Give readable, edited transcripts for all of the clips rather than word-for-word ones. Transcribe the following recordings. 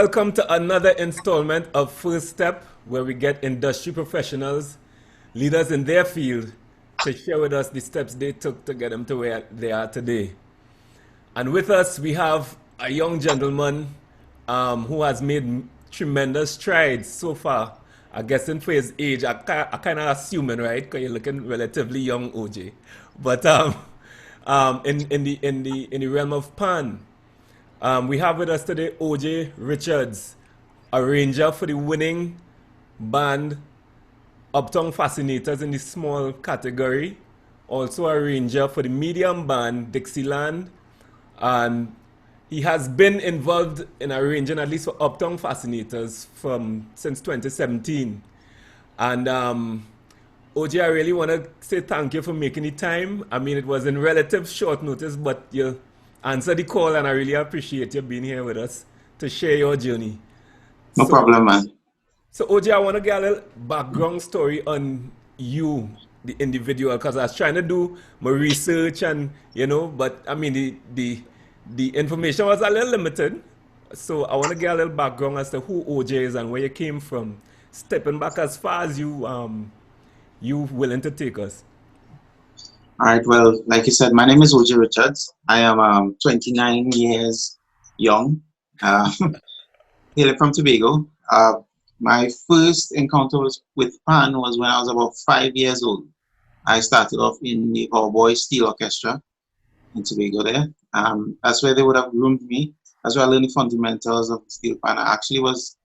Welcome to another installment of First Step, where we get industry professionals, leaders in their field, to share with us the steps they took to get them to where they are today. And with us, we have a young gentleman who has made tremendous strides so far. I guessing for his age, I kind of assuming, right? Because you're looking relatively young, OJ. But in the realm of pan, we have with us today Ojay Richards, arranger for the winning band Uptown Fascinators in the small category, also arranger for the medium band Dixieland, and he has been involved in arranging at least for Uptown Fascinators from since 2017. And OJ, I really want to say thank you for making the time. I mean, it was in relative short notice, but you answered the call, and I really appreciate you being here with us to share your journey. No So, problem, man. so OJ, I want to get a little background story on you, the individual, because I was trying to do my research, and but I mean the information was a little limited. So I want to get a little background as to who OJ is and where you came from. Stepping back as far as you willing to take us. All right. Well, like you said, my name is Ojay Richards. I am 29 years young, uh, hailing from Tobago. My first encounter with pan was when I was about 5 years old. I started off in the All Boys Steel Orchestra in Tobago there. That's where they would have groomed me. That's where I learned the fundamentals of the steel pan. I actually was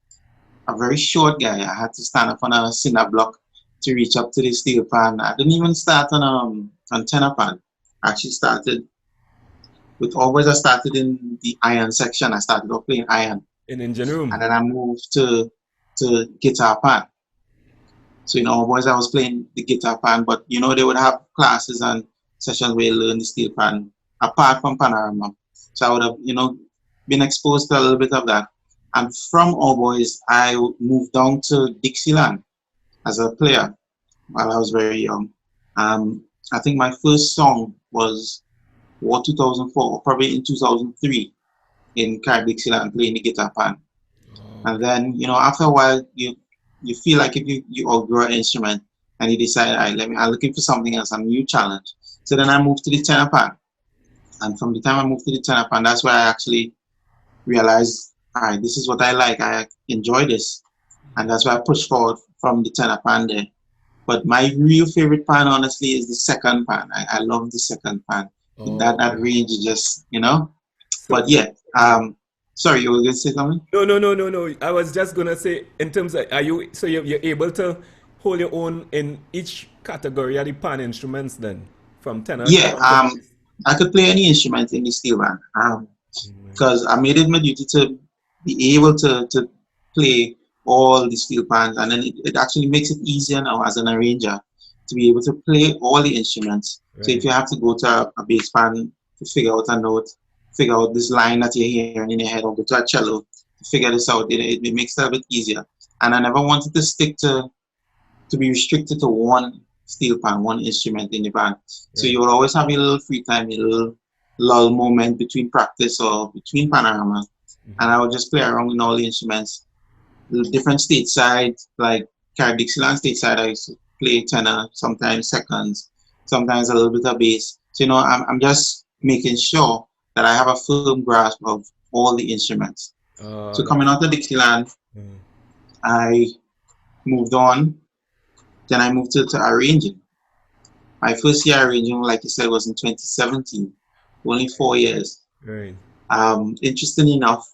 a very short guy. I had to stand up on a cinder block to reach up to the steel pan. I didn't even start on tenor pan. I actually started with always. I started in the iron section. I started off playing iron, In engine and room. then I moved to guitar pan. So always I was playing the guitar pan, but they would have classes and sessions where you learn the steel pan apart from panorama. So I would have been exposed to a little bit of that. And from All Boys, I moved down to Dixieland as a player while I was very young. Um, I think my first song was War 2004, or probably in 2003 in Dixieland playing the guitar pan. Oh, And then, after a while, you feel like if you outgrow an instrument and you decide, all right, I'm looking for something else, a new challenge. So then I moved to the tenor pan. And from the time I moved to the tenor pan, that's where I actually realized, all right, this is what I like. I enjoy this. And that's why I pushed forward from the tenor pan there. But my real favorite pan, honestly, is the second pan. I love the second pan. That okay. range is So But yeah, sorry, you were going to say something? no. I was just gonna say, in terms of, are you so you're able to hold your own in each category of the pan instruments then, from tenor Yeah, down to bass. I could play any instrument in the steel band. Because I made it my duty to be able to play all the steel pans, and then it actually makes it easier now as an arranger to be able to play all the instruments. So if Right. you have to go to a bass pan to figure out a note, figure out this line that you're hearing in your head, or go to a cello to figure this out, it makes it a bit easier. And I never wanted to stick to be restricted to one steel pan, one instrument in the band. So Right. you will always have a little free time, a little lull moment between practice or between panorama, and I would just play around with all the instruments. The different stateside, like Dixieland stateside, I used to play tenor, sometimes seconds, sometimes a little bit of bass. So I'm just making sure that I have a firm grasp of all the instruments. So coming That's out of Dixieland, mm, I moved on. Then I moved to arranging. My first year arranging, like you said, was in 2017, only 4 years. right. Interestingly enough,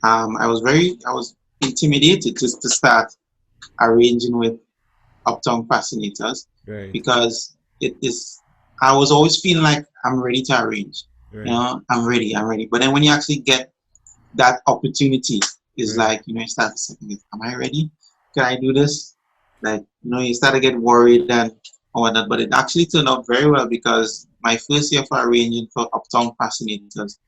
I was intimidated to start arranging with Uptown Fascinators Right. because it is. I was always feeling like I'm ready to arrange. Right. I'm ready. But then when you actually get that opportunity, it's Right. like you start to second, am I ready? Can I do this? Like you start to get worried and whatnot. But it actually turned out very well because my first year for arranging for Uptown Fascinators,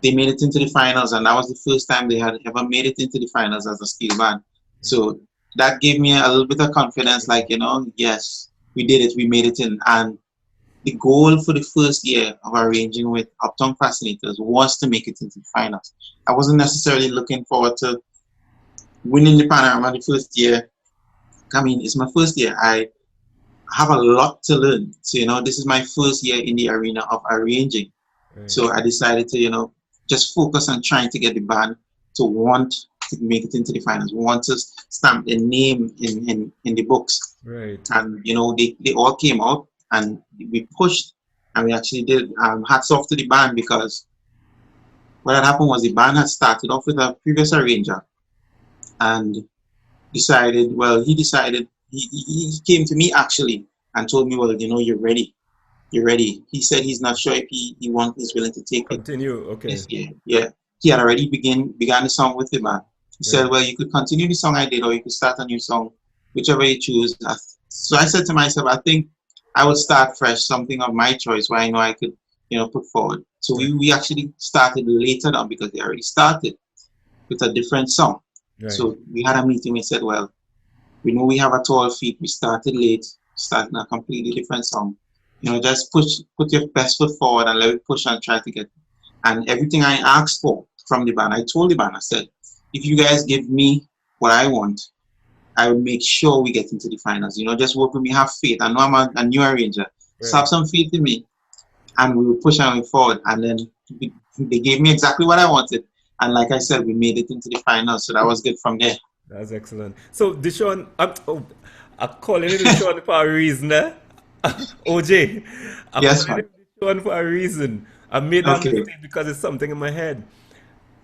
they made it into the finals, and that was the first time they had ever made it into the finals as a steel band. So that gave me a little bit of confidence, like yes, we did it, we made it in. And the goal for the first year of arranging with Uptown Fascinators was to make it into the finals. I wasn't necessarily looking forward to winning the panorama the first year. I mean, it's my first year. I have a lot to learn. So, this is my first year in the arena of arranging. Right. So I decided to, just focus on trying to get the band to want to make it into the finals, want to stamp their name in the books. Right. And, they all came out and we pushed and we actually did. Hats off to the band because what had happened was the band had started off with a previous arranger and he decided, he came to me actually and told me, well, you're ready. You're ready. He said he's not sure if he's willing to take it Continue. Okay. this year. Yeah. He had already began the song with the band. He said, Right. well, you could continue the song I did or you could start a new song, whichever you choose. So I said to myself, I think I would start fresh, something of my choice where I know I could, put forward. So Right. we actually started later on because they already started with a different song. Right. So we had a meeting. We said, well, we know we have a 12 feet. We started late, starting a completely different song. Just put your best foot forward and let it push and try to get. And everything I asked for from the band, I told the band, I said, if you guys give me what I want, I will make sure we get into the finals. Just work with me, have faith. I know I'm a new arranger. Just Right. have some faith in me. And we will push our way forward. And then they gave me exactly what I wanted. And like I said, we made it into the finals. So that was good from there. That's excellent. So, Dishon, I'm calling it Dishon for a reason, eh? OJ, I'm Yes, calling man. it Dishon for a reason. I made that Okay. mistake because it's something in my head.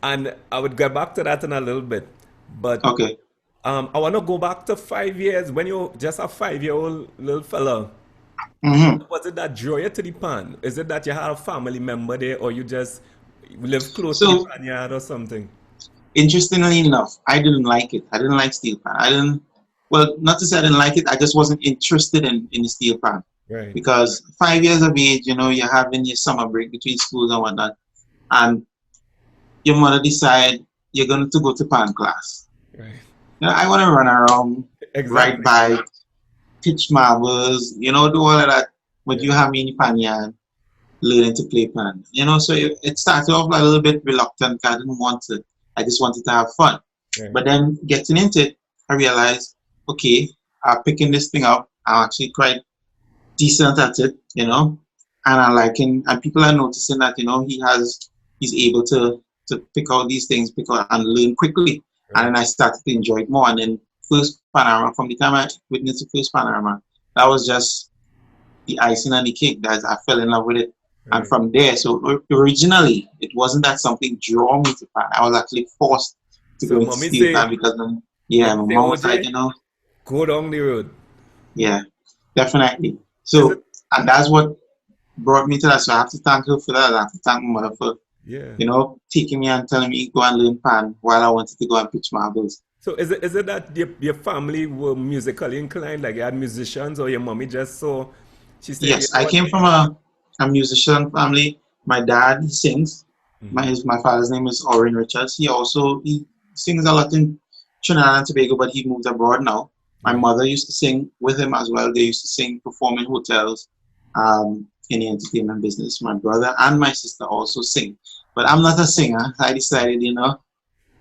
And I would get back to that in a little bit. But Okay. I want to go back to 5 years when you're just a 5-year-old little fella. Hmm. Was it that drew you to the pan? Is it that you had a family member there or you just live close to the So pan yard or something? interestingly enough, I didn't like it. I didn't like steel pan. I didn't, well, not to say I didn't like it, I just wasn't interested in the steel pan. Right, Because 5 years of age, you're having your summer break between schools and whatnot, and your mother decide you're going to go to pan class. right. I want to run around, ride Exactly. bike, pitch marbles, do all of that. But you Yeah, have me in the pan yard learning to play pan. So it started off a little bit reluctant. I didn't want to. I just wanted to have fun. right, But then getting into it, I realized, okay, picking this thing up, I'm actually quite decent at it, and I liking, and people are noticing that, he's able to pick out these things, pick out and learn quickly. And right, then I started to enjoy it more. And then first panorama, from the time I witnessed the first panorama, that was just the icing on the cake that I fell in love with it. And right. from there, so originally it wasn't that something drew me to pan. I was actually forced to So go into steel pan because yeah, mommy my say, mom was like, OJ, go down the road. yeah, definitely. Is it? So and that's what brought me to that. So I have to thank her for that. I have to thank my mother for, Yeah. taking me and telling me go and learn pan while I wanted to go and pitch marbles. So is it that your family were musically inclined, like you had musicians, or your mommy just saw, she said, you Yes, know I what? came from a musician family. My dad, he sings. Hmm. My father's name is Ojay Richards. He sings a lot in Trinidad and Tobago, but he moved abroad now. My Right. mother used to sing with him as well. They used to sing, perform in hotels, in the entertainment business. My brother and my sister also sing. But I'm not a singer. I decided,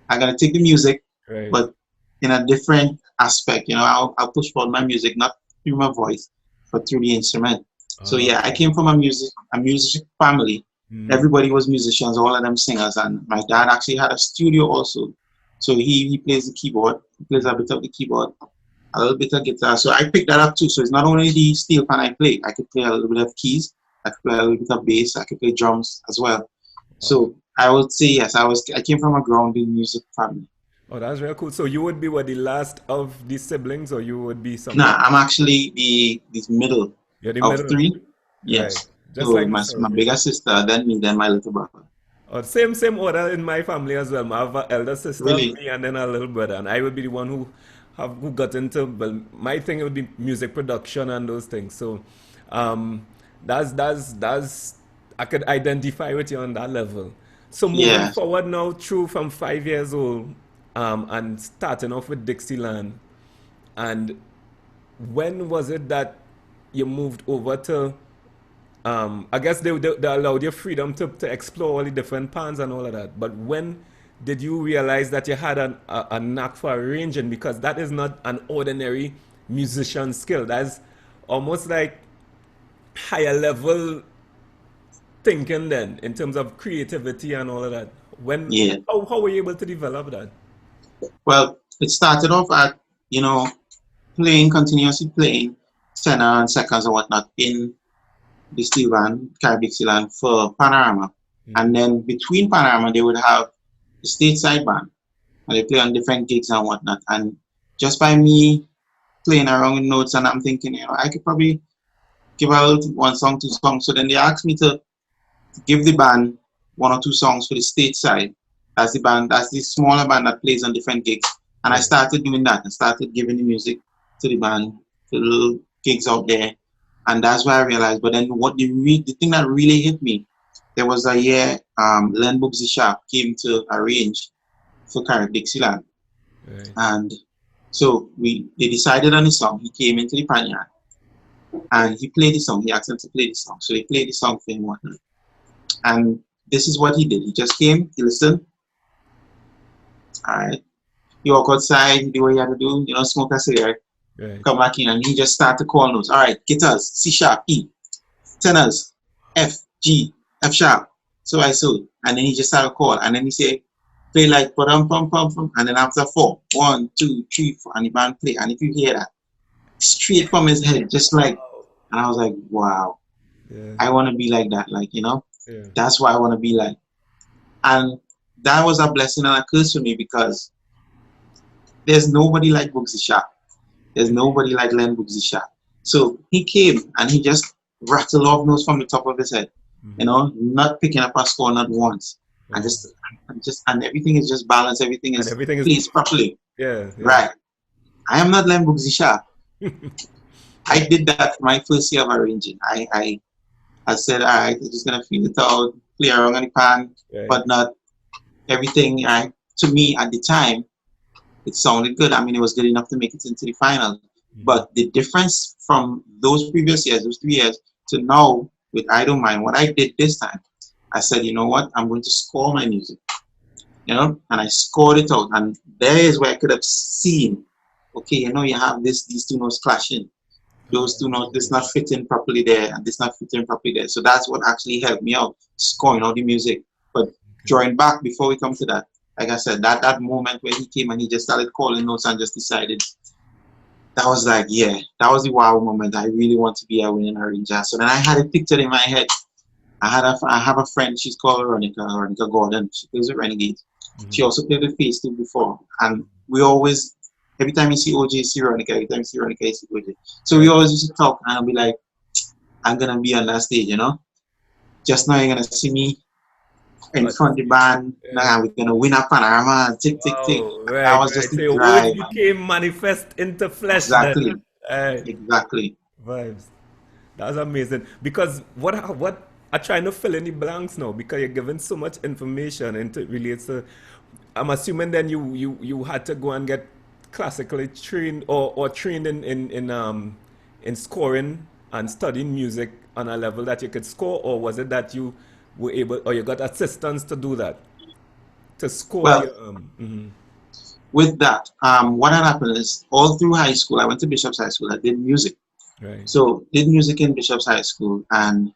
I gotta take the music, Right. but in a different aspect. I'll push forward my music not through my voice, but through the instrument. So yeah, I Okay. came from a music family. Hmm. Everybody was musicians, all of them singers, and my dad actually had a studio also. So he plays the keyboard, he plays a bit of the keyboard, a little bit of guitar. So I picked that up too. So it's not only the steel pan I play, I could play a little bit of keys, I could play a little bit of bass, I could play drums as well. Oh, So I would say yes, I came from a grounded music family. oh, that's very cool. So you would be what, the last of the siblings, or you would be Nah, somewhere? I'm actually the middle You're the of middle. three. Right. Yes. Just So like my myself, bigger yeah. sister, then me, then my little brother. Same order in my family as well. I have an elder sister, Really? me, and then a little brother, and I would be the one who got into, well, my thing would be music production and those things. So, um, that's I could identify with you on that level. So moving Yeah. forward now, through from 5 years old, and starting off with Dixieland, and when was it that you moved over to? I guess they allowed you freedom to explore all the different pans and all of that. But when did you realize that you had a knack for arranging? Because that is not an ordinary musician skill. That's almost like higher level thinking then in terms of creativity and all of that. When Yeah. how were you able to develop that? Well, it started off at, you know, playing, continuously playing tenor and seconds and whatnot in the steel band, Caribbean steel band for Panorama. And Mm-hmm. then between Panorama, they would have the stateside band and they play on different gigs and whatnot. And just by me playing around with notes, and I'm thinking, you know, I could probably give out one song, two songs. So then they asked me to give the band one or two songs for the stateside. That's the smaller band that plays on different gigs. And I Right. started doing that. I started giving the music to the band, the little gigs out there. And that's why I realized. But then the thing that really hit me, there was a year Len Bugsy Sharp came to arrange for Carrick Dixieland. Right. And so they decided on the song. He came into the panya and he played the song. He asked them to play the song. So they played the song for him one night. And this is what he did. He just came, he listened, all right. He walk outside, he do what he had to do, you know, smoke a cigarette, Right. come back in, and he just started to call notes. All right, guitars, C sharp, E, tenors, F, G, F sharp, so I so. And then he just started to call. And then he say, play like pum pum pum pum. And then after 4, 1, 2, 3, 4, and the band play. And if you hear that, straight from his head, just like, and I was like, wow, Yeah. I want to be like that. Like, you know, Yeah. that's what I want to be like. And that was a blessing and a curse for me because there's nobody like Bugsy Sharp. There's nobody like Len Bugsy Sharp. So he came and he just rattled off notes from the top of his head, you know, not picking up a score not once. And Wow. and everything is just balanced, everything And is everything is placed properly. yeah, yeah. Right. I am not Len Bugsy Sharp. I did that my first year of arranging. I said, all right, I'm just gonna feel it out, play around on the pan, Right. but not everything. Right. To me at the time, it sounded good. I mean, it was good enough to make it into the final. But the difference from those previous years, those 3 years, to now with I Don't Mind, what I did this time, I said, you know what, I'm going to score my music, you know, and I scored it out. And there is where I could have seen, okay, you know, you have these two notes clashing. Those two notes, this not fitting properly there, and this not fitting properly there. So that's what actually helped me out, scoring all the music. But drawing back before we come to that, like I said, that moment where he came and he just started calling notes and just decided, that was like, yeah, that was the wow moment. I really want to be a winning arranger. So then I had it pictured in my head. I have a friend, she's called Veronica Gordon. She plays with Renegades. She also played with Phase 2 before. And we always, every time you see OJ, you see Veronica. Every time you see Veronica, you see OJ. So we always used to talk and I'll be like, I'm going to be on that stage, you know? Just now you're going to see me in front of the band. Now we're going to win a panorama and tick, tick, tick. Oh, That right, was right. just the So your words drive. became manifest into flesh Exactly. then. Right. Exactly. Vibes. That's amazing. Because what I'm trying to fill in the blanks now because you're giving so much information and it relates to. I'm assuming then you had to go and get classically trained or trained in scoring and studying music on a level that you could score, or was it that you were able or you got assistance to do that to score Well, your with that, what had happened is all through high school, I went to Bishop's High School. I did music. right. So did music in Bishop's High School, and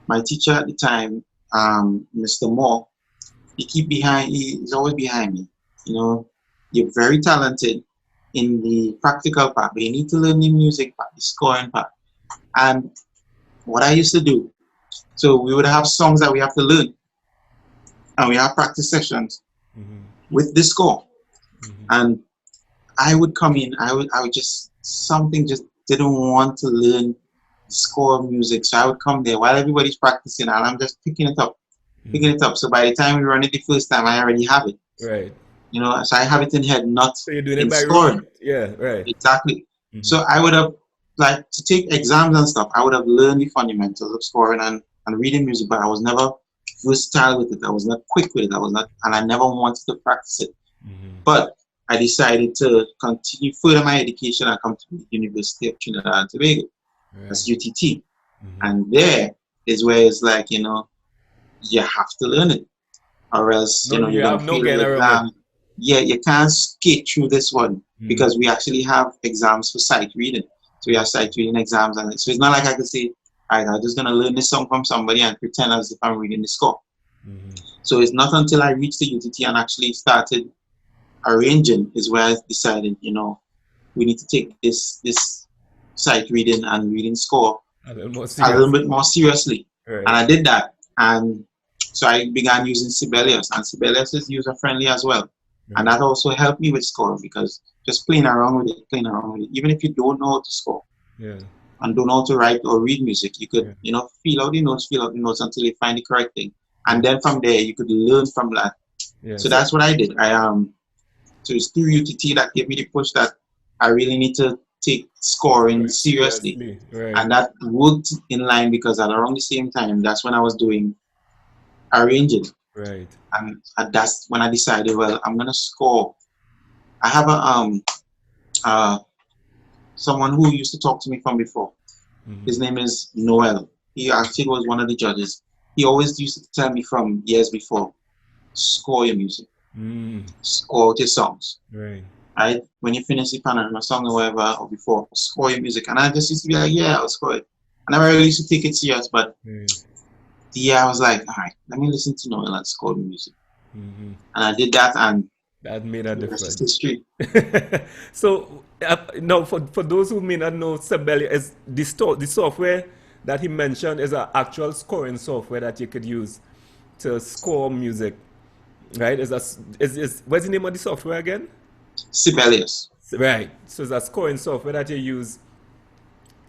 my teacher at the time, Mr. Moore, he's always behind me. You know, you're very talented in the practical part, but you need to learn the music part, the scoring part. And what I used to do, so we would have songs that we have to learn, and we have practice sessions with the score. And I would come in, I would just, something just didn't want to learn score music. So I would come there while everybody's practicing and I'm just picking it up, picking it up. So by the time we run it the first time, I already have it. Right. You know, so I have it in head, not So you're doing it in by scoring. rote. Yeah, right. Exactly. So I would have, like, to take exams and stuff, I would have learned the fundamentals of scoring and reading music, but I was never versatile with it. I was not quick with it. I was not, and I never wanted to practice it. But I decided to continue further my education. I come to the University of Trinidad and Tobago, that's UTT. And there is where it's like, you know, you have to learn it. or else No, you're you gonna have no fail getting the around it. exam. Yeah, you can't skate through this one Mm. because we actually have exams for sight reading. So we have sight reading exams, and so it's not like I could say, all right, I'm just gonna learn this song from somebody and pretend as if I'm reading the score. Mm-hmm. So it's not until I reached the UTT and actually started arranging is where I decided, we need to take this sight reading and reading score A little more a little serious. bit more seriously. And Right. I did that. And so I began using Sibelius, and Sibelius is user friendly as well. And Right. that also helped me with scoring because just playing around with it, playing around with it, even if you don't know how to score Yeah. and don't know how to write or read music, you could, Yeah. feel out the notes until you find the correct thing. Yeah. And then from there, you could learn from that. Yeah. So So that's what I did. So it's through UTT that gave me the push that I really need to take scoring seriously. seriously. Right. And that worked in line because at around the same time, that's when I was doing arranging. Right. And that's when I decided, well, I'm gonna score. I have uh someone who used to talk to me from before. His Mm-hmm. name is Noel. He actually was one of the judges. He always used to tell me from years before, score your music, Mm. score your songs. Right. Right? When you finish the panorama song or whatever or before, score your music. And I just used to be like, yeah, I'll score it. I never really used to take it serious, but Right. yeah, I was like, all right, let me listen to Noel and score the music. Mm-hmm. And I did that, and That made a the rest is difference. history. So now, for those who may not know, Sabelia is the software that he mentioned is an actual scoring software that you could use to score music, right? Is what's the name of the software again? Sibelius. Right. So it's a scoring software that you use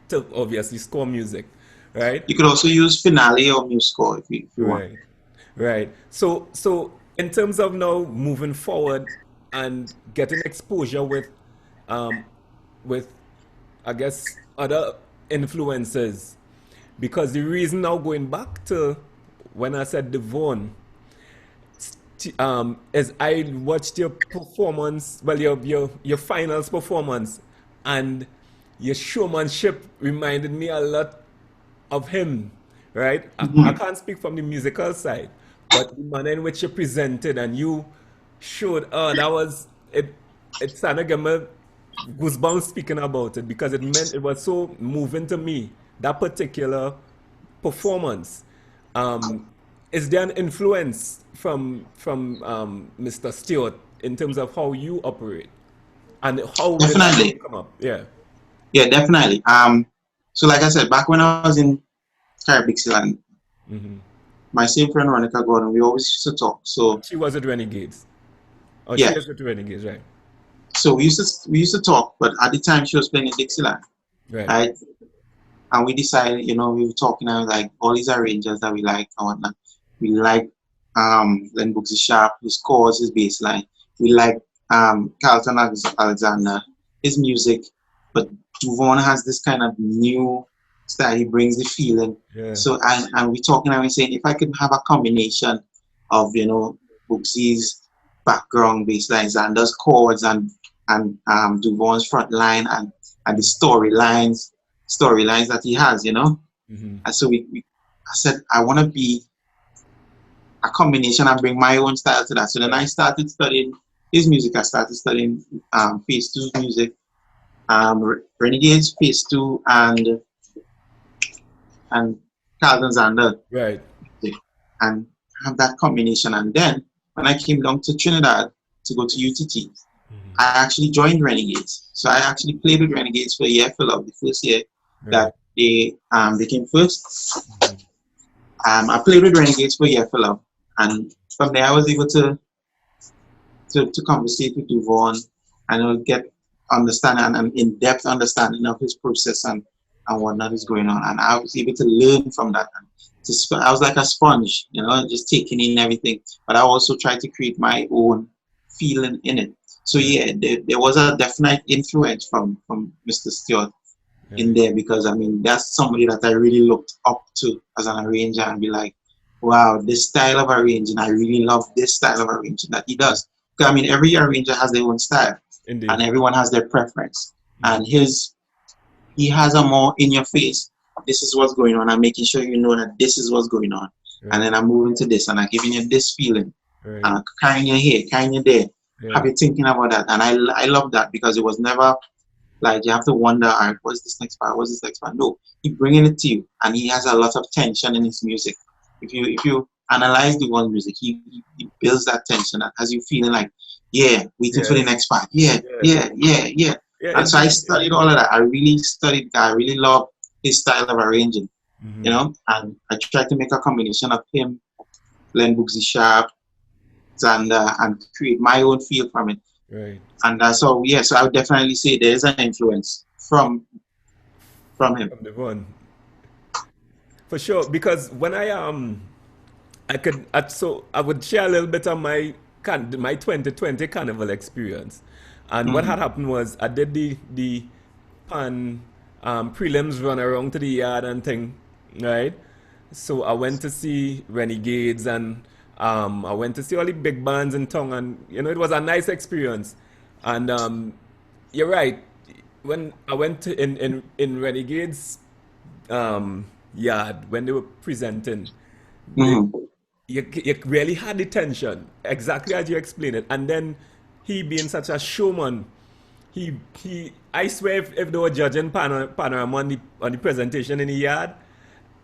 to obviously score music, right? You could also use Finale or MuseScore if you want. Right. Right. So in terms of now moving forward and getting exposure um with I guess other influences, because the reason now going back to when I said Devon is I watched your performance, well your finals performance, and your showmanship reminded me a lot of him, right? I Mhm. can't speak from the musical side, but the manner in which you presented and you showed, oh, that was it. It started to give me goosebumps speaking about it because it was so moving to me. That particular performance. Um, is there an influence from Mr. Stewart in terms of how you operate and how did that Definitely. come up? Yeah. Yeah, definitely. So like I said, back when I was in Caribbean Land, Hmm. my same friend Ronica Gordon, we always used to talk. So She was at Renegades. Oh, she yeah, is with Renegades, right? so we used to talk, but at the time she was playing in Dixieland, Right. right? And we decided, we were talking and like all these arrangers that we like and whatnot. We like Len Booksy Sharp, his chords, his bass line. We like Carlton Alexander, his music. But Duvon has this kind of new style. He brings the feeling. Yeah. So and we talking and we saying if I could have a combination of Booksy's background bass lines and those chords and Duvon's front line and the storylines that he has. Hmm. And so I said, I want to be a combination and bring my own style to that. So then I Right. started studying his music. I started studying Phase 2's music, Renegades Phase 2, and Calvin Zander Right. music, and have that combination. And then when I came down to Trinidad to go to UTT, I Hmm. actually joined Renegades. So I actually played with Renegades for a year, full of the first year that Right. they came first. Hmm. I played with Renegades for a year for love, and from there I was able to conversate with Duvon and get understanding and in-depth understanding of his process and whatnot is going on, and I was able to learn from that. And I was like a sponge, just taking in everything, but I also tried to create my own feeling in it. So Right. yeah, there was a definite influence from Mr. Stewart in Right. there because I mean that's somebody that I really looked up to as an arranger and be like, wow, this style of arranging, I really love this style of arranging that he does. 'Cause, I mean, every arranger has their own style and Indeed. everyone has their preference. Hmm. And he has a more in your face. This is what's going on. I'm making sure you know that this is what's going on. And Right. then I'm moving to this and I'm giving you this feeling. Right. carrying your here, carrying you there, have Right. you thinking about that. And I love that because it was never like you have to wonder, all right, what's this next part? What's this next part? No, he bringing it to you, and he has a lot of tension in his music. If you analyze the one music, he builds that tension that has you feeling like, yeah, waiting for the Yeah. next part. Yeah, Yeah. yeah, yeah, yeah. Yeah. And so I studied all of that. I really studied. I really love his style of arranging, Mm-hmm. and I tried to make a combination of him, Glenn Boogsy Sharp, and create my own feel from it. Right. And so yeah, so I would definitely say there's an influence from him. From the one. For sure. Because when I would share a little bit of my 2020 carnival experience. And what had Hmm. happened was I did the pan prelims run around to the yard and thing, right? So I went to see Renegades and I went to see all the big bands in town, and it was a nice experience. And you're right. When I went to in Renegades um, yard when they were presenting, the, Hmm. you really had the tension exactly as you explained it. And then he being such a showman, he I swear if they were judging panorama on the presentation in the yard,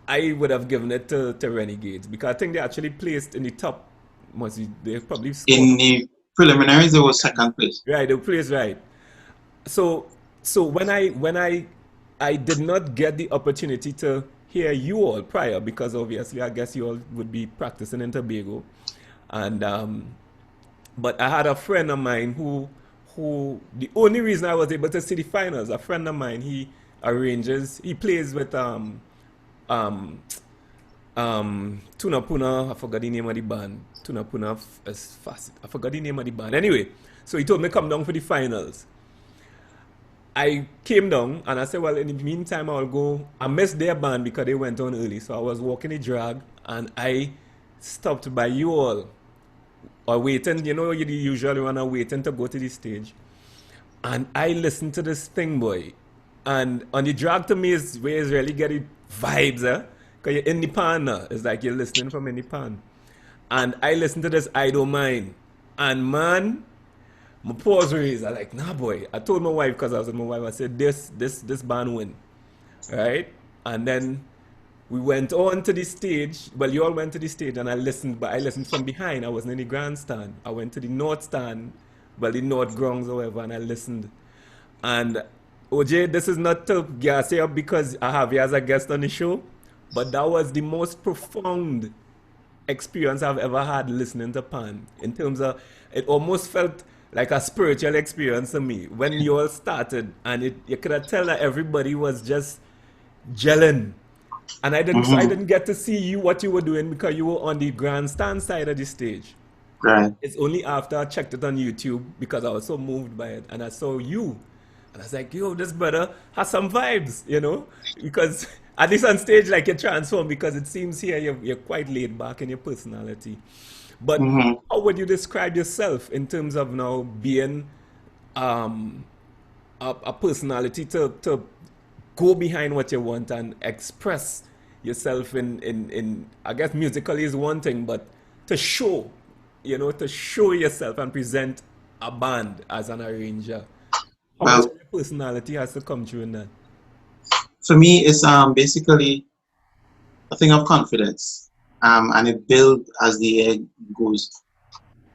I would have given it to Renegades because I think they actually placed in the top. They probably scored. In the preliminaries, there was second place. Right, they placed right. So so when I did not get the opportunity to hear you all prior because obviously I guess you all would be practicing in Tobago, and but I had a friend of mine who the only reason I was able to see the finals. A friend of mine, he plays with um Tuna Puna. I forgot the name of the band. Tuna Puna is fast. I forgot the name of the band. Anyway, so he told me come down for the finals. I came down and I said, well, in the meantime, I'll go. I missed their band because they went on early. So I was walking the drag and I stopped by you all or waiting. You usually want to waiting to go to the stage. And I listened to this thing, boy. And on the drag to me is where it's really getting vibes, eh? Because you're in the pan now. It's like you're listening from in the pan. And I listened to this I Don't Mind. And man, my paws raised. I like, nah, boy. I told my wife because I was with my wife. I said, this band win, right? And then we went on to the stage. Well, you all went to the stage, and I listened, but I listened from behind. I wasn't in the grandstand. I went to the north stand, well, the north grounds, however, and I listened. And OJ, this is not to gas you up because I have you as a guest on the show, but that was the most profound experience I've ever had listening to Pan. In terms of, it almost felt like a spiritual experience to me when you all started, and you could have tell that everybody was just gelling. And I Hmm. didn't get to see you what you were doing because you were on the grandstand side of the stage. Right. It's only after I checked it on YouTube because I was so moved by it and I saw you. And I was like, yo, this brother has some vibes. Because at least on stage, like you transform because it seems here you're quite laid back in your personality. But Hmm. how would you describe yourself in terms of now being um, a personality to go behind what you want and express yourself in I guess musically is one thing, but to show yourself and present a band as an arranger. How much of Well, your personality has to come through in that? for me, it's basically a thing of confidence, and it builds as the year goes,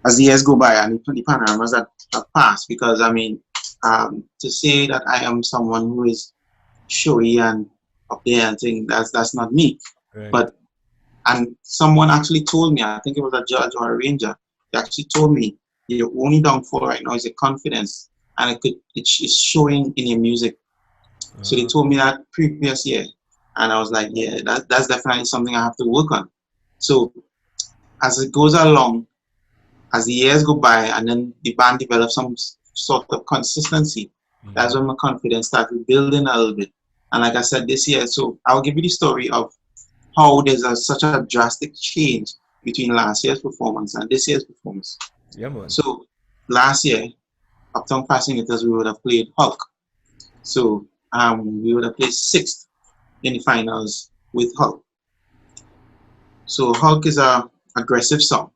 as the years go by, and the panoramas that pass. Because I mean, to say that I am someone who is showy and up there and thing, that's not me. Right. But and someone actually told me, I think it was a judge or a ranger, they actually told me your only downfall right now is your confidence, and it's showing in your music. So they Uh, told me that previous year, and I was like, yeah, that's definitely something I have to work on. So as it goes along, as the years go by, and then the band develops some sort of consistency, that's when my confidence started building a little bit. And like I said, this year, so I'll give you the story of how there's such a drastic change between last year's performance and this year's performance. yeah, man. So last year, Uptown Fascinators, we would have played Hulk. So we would have played sixth in the finals with Hulk. So Hulk is a aggressive song.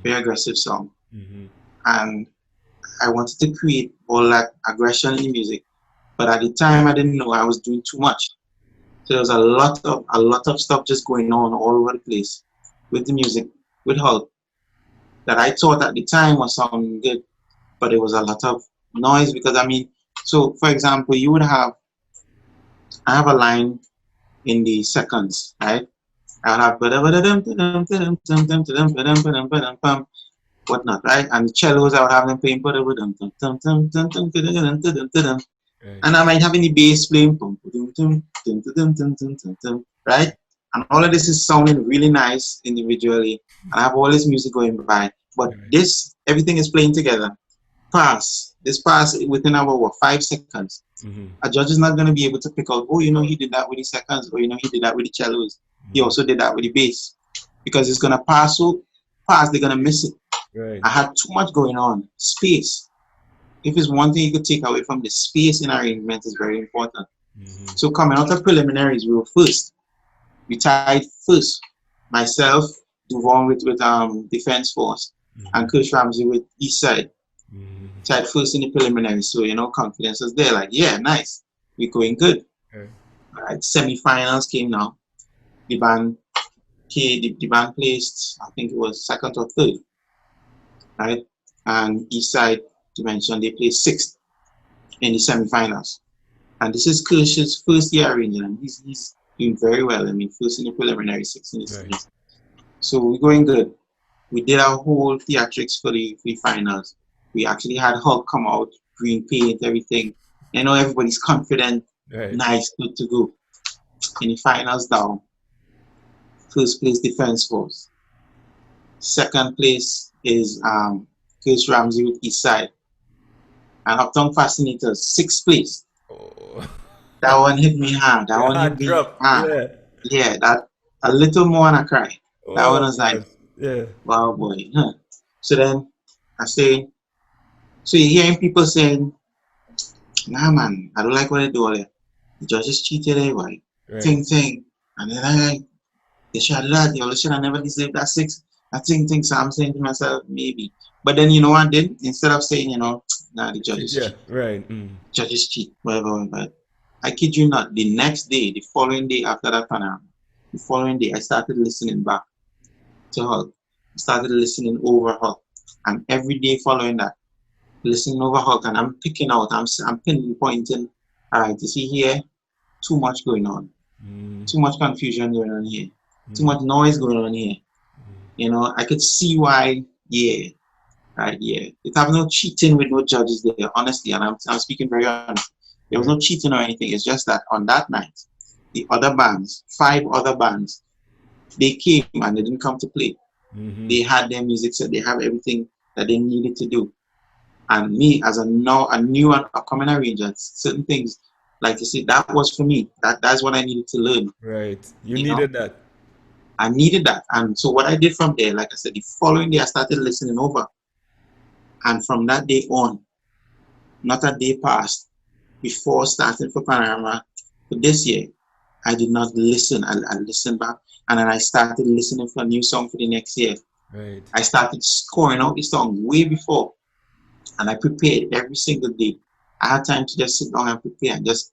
very aggressive song. Mm-hmm. And I wanted to create all that aggression in the music. But at the time, I didn't know I was doing too much. So there was a lot of stuff just going on all over the place with the music, with Hulk, that I thought at the time was sounding good, but it was a lot of noise because I mean, so for example, I have a line in the seconds, right? I'll have whatnot, right? And the cellos, I would have them playing, Right. and I might have any bass playing, right? And all of this is sounding really nice individually, and I have all this music going by. But Right. this, everything is playing together. This pass within about what, 5 seconds. Mm-hmm. A judge is not going to be able to pick out, oh, he did that with the seconds, or he did that with the cellos. He Mm-hmm. also did that with the bass, because it's going to pass so fast, they're going to miss it. Right. I had too much going on. Space. If it's one thing you could take away from the space in arrangement is very important. Mm-hmm. So coming out of preliminaries, we were first. We tied first. Myself, Duvon with Defense Force, and Kush Ramsey with East Side. Mm-hmm. Tied first in the preliminaries. So, confidence was there. Like, yeah, nice. We're going good. Right. All right, semi-finals came now. The band the band placed, I think it was second or third, right? And East Side Dimension, they placed sixth in the semi-finals. And this is Kush's first year arranging, and he's doing very well. I mean, first in the preliminary, sixth in the semis. So we're going good. We did our whole theatrics for the finals. We actually had Hulk come out, green paint, everything. Everybody's confident, Right. nice, good to go. In the finals down, first place Defense Force. Second place is Chris Ramsey with East Side. And Uptown Fascinators, sixth place. Oh. That one hit me hard. That Your one hit heart me drop. hard. Yeah. Yeah, that a little more and I cry. That one Oh was like, man. Yeah. wow, boy. Huh. So then I say, so you're hearing people saying, nah, man, I don't like what they do. The judges cheated, why? Right. Ting. And then they should have that. They should have never deserved that six. I think. So I'm saying to myself, maybe. But then, you know what I did? Instead of saying, nah, the judges Yeah. cheat. Right. Mm. Judges cheat, whatever. I kid you not, the next day, the following day after that panorama, the following day, I started listening back to Hulk. I started listening over Hulk. And every day following that, listening over Hulk, and I'm picking out, I'm pinpointing, all right, you see here, too much going on. Too much confusion going on here. Too much noise going on here. I could see why, yeah. Right, yeah. It have no cheating with no judges there, honestly, and I'm speaking very honest. There was no cheating or anything. It's just that on that night, the other bands, 5 other bands, they came and they didn't come to play. Mm-hmm. They had their music set, they have everything that they needed to do. And me, as a new and upcoming arranger, certain things, like you see, that was for me. That's what I needed to learn. Right. You needed that. I needed that. And so what I did from there, like I said, the following day I started listening over. And from that day on, not a day passed before starting for Panorama for this year. I did not listen. I listened back, and then I started listening for a new song for the next year. Right. I started scoring out the song way before, and I prepared every single day. I had time to just sit down and prepare and just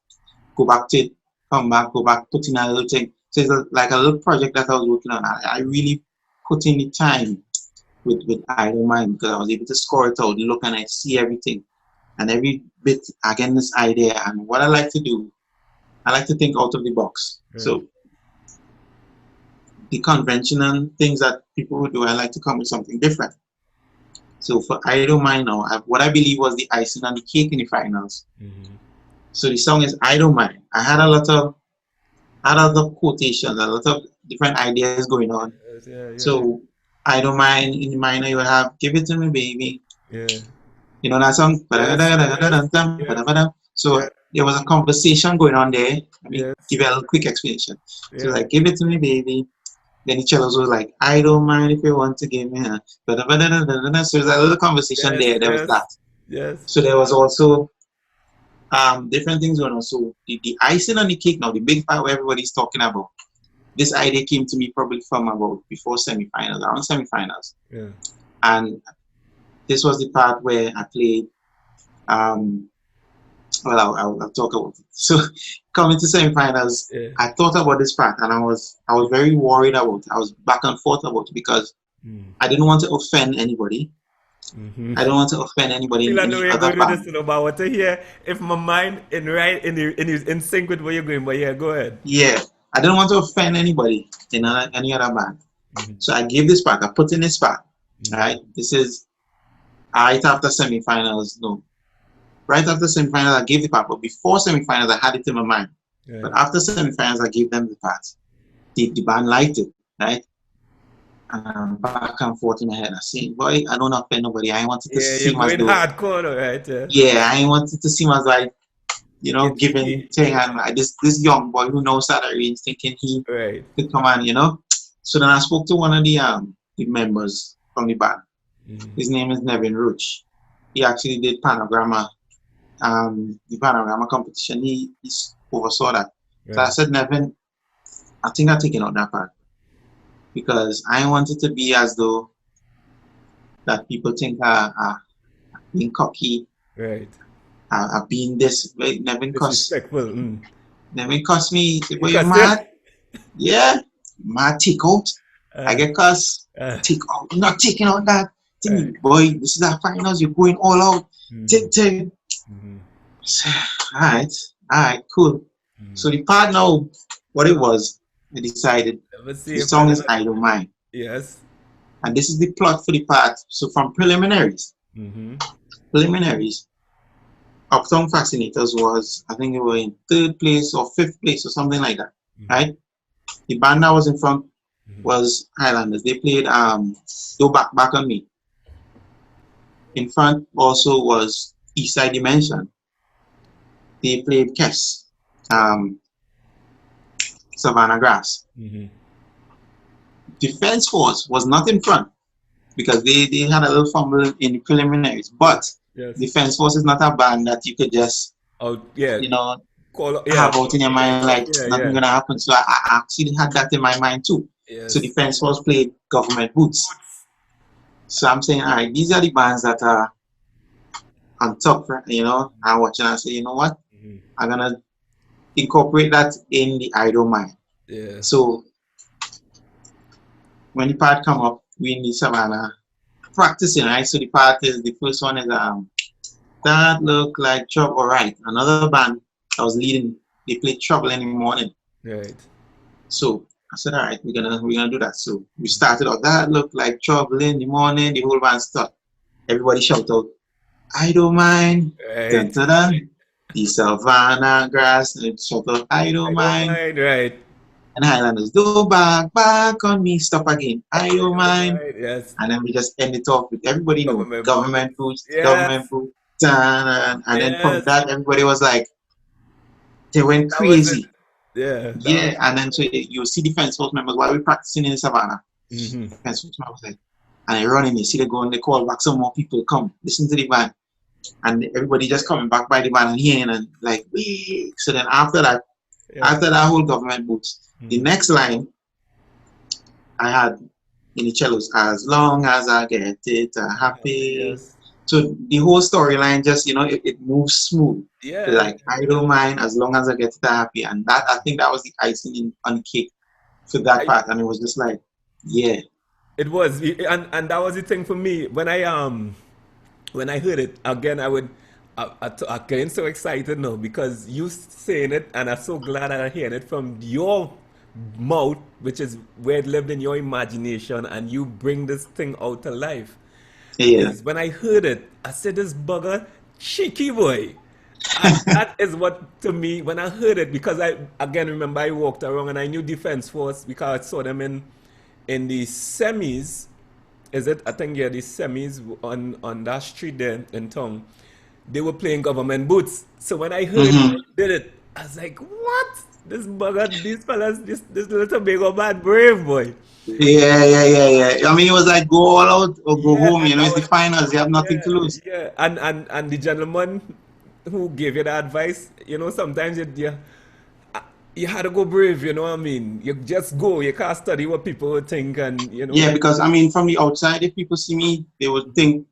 go back to it, come back, go back, put in a little thing. So it's like a little project that I was working on. I really put in the time with Idle Mind, because I was able to score it out, look, and I see everything. And every bit, again, this idea. And what I like to do, I like to think out of the box. Right. So the conventional things that people would do, I like to come with something different. So for I Don't Mind Now, what I believe was the icing on the cake in the finals. Mm-hmm. So the song is I Don't Mind. I had a lot of quotations, a lot of different ideas going on. Yeah. So I Don't Mind, in the minor you have Give It To Me Baby. Yeah. You know that song? Yes. So there was a conversation going on there. Let me Yes. give you a little quick explanation. So Yeah. like, give it to me, baby. Then the cellos was like, I don't mind if you want to give me a. So there's a little conversation there. There was that. Yes. So there was also different things going on. So the icing on the cake now, the big part where everybody's talking about. This idea came to me probably from about before semifinals, around semifinals. Yeah. And this was the part where I played. Um, well, I'll talk about it. So coming to semifinals, Yeah. I thought about this part, and I was very worried about it. I was back and forth about it because Mm. I didn't want to offend anybody. Mm-hmm. I don't want to offend anybody Still, in I know any you're other going with this, band. you know, but I want to hear if my mind in sync with where you're going. But yeah, go ahead. Yeah, I didn't want to offend anybody in any other band. Mm-hmm. So I gave this part. I put in this part. Mm-hmm. Right. This is right after semifinals. No, right after semifinals, I gave the part. But before semifinals, I had it in my mind. Right. But after semifinals, I gave them the part. The band liked it, right? And I'm back and forth in my head. I say, boy, I don't offend nobody. I wanted to Yeah, you're seem as going though, hardcore, all right? Yeah. yeah, I wanted to seem as like, Get giving cheeky. thing. And like this young boy who knows that I really thinking he Right. could come on. So then I spoke to one of the members from the band. Mm-hmm. His name is Nevin Roach. He actually did panorama, the panorama competition. He oversaw that. So I Right. said, Nevin, I think I'm taking out that part because I want it to be as though that people think being cocky, Right. being this. Nevin cuss, Disrespectful. Mm. Nevin cuss me. Boy, you Because mad? Yeah, mad take out. I uh, get cuss. uh, Take out. You're not taking out that right. thing, boy. This is our finals. You're going all out. Mm-hmm. Take. Mm-hmm. All right, cool. Mm-hmm. So the part now, what it was, I decided Let's see the if I song know. is I Don't Mind. Yes. And this is the plot for the part. So from Mm-hmm. preliminaries, Uptown Fascinators was, I think they were in third place or fifth place or something like that, Mm-hmm. right? The band that was in front Mm-hmm. was Highlanders. They played Go Back on Me. In front also was Eastside Dimension. They played Kess, Savannah Grass. Mm-hmm. Defense Force was not in front because they had a little fumble in the preliminaries. But Yes. Defense Force is not a band that you could just, Oh, yeah. Yeah. have out in your mind like Yeah. nothing Yeah. gonna happen. So I actually had that in my mind too. So Yes. Defense Force played Government Boots. So I'm saying, all right, these are the bands that are on top, I'm watching and I say, you know what? Mm-hmm. I'm gonna incorporate that in the I Don't Mind. Yeah. So when the part come up, we in the Savannah practicing, right? So the first one is that look like Trouble. All right, another band I was leading, they played Trouble in the morning. Right. So I said, all right, we're gonna do that. So we started out that look like Trouble in the morning. The whole band stopped. Everybody shout out, I don't mind. Dun, Right. dun, dun. The Savannah Grass, and shout out, I I don't don't mind. mind. Right. And Highlanders, do back on me, stop again. I I don't don't mind. mind. Yes. And then we just end it off with everybody know Government boots. government boost, Yes. and then from Yes. that everybody was like, they went That was it. crazy. Yeah. That was Yeah, and then so you see defense force members while we're practicing in the Savannah. it. Mm-hmm. Defense force members like, and they run in, you see they go and they call back some more people, come listen to the band, and everybody just coming back by the band and hearing and like, wee. So then after that whole government boots, the next line I had in the cellos, as long as I get it, happy. Yes. So the whole storyline just, it moves smooth. Yeah. Like, I don't mind as long as I get it happy. And that, I think that was the icing on the cake for that part. And it was just like, yeah. It was, and that was the thing for me when I heard it again. I'm getting so excited now because you saying it, and I'm so glad that I'm hearing it from your mouth, which is where it lived in your imagination, and you bring this thing out to life. Yeah. Is when I heard it, I said, "This bugger, cheeky boy." And that is what to me when I heard it, because I again remember I walked around and I knew Defense Force because I saw them in the semis. Is it? I think yeah, the semis on that street there in town. They were playing Government Boots. So when I heard Mm-hmm. it, did it, I was like, what? This bugger, these fellas, this little big old bad brave boy. Yeah. I mean, it was like go all out or go Yeah, home. and that It's the was finals. You have nothing to yeah, lose. yeah. And the gentleman who gave you the advice, sometimes you had to go brave, you know what I mean? You just go. You can't study what people would think, and you know. Yeah, because I mean, from the outside, if people see me, they would think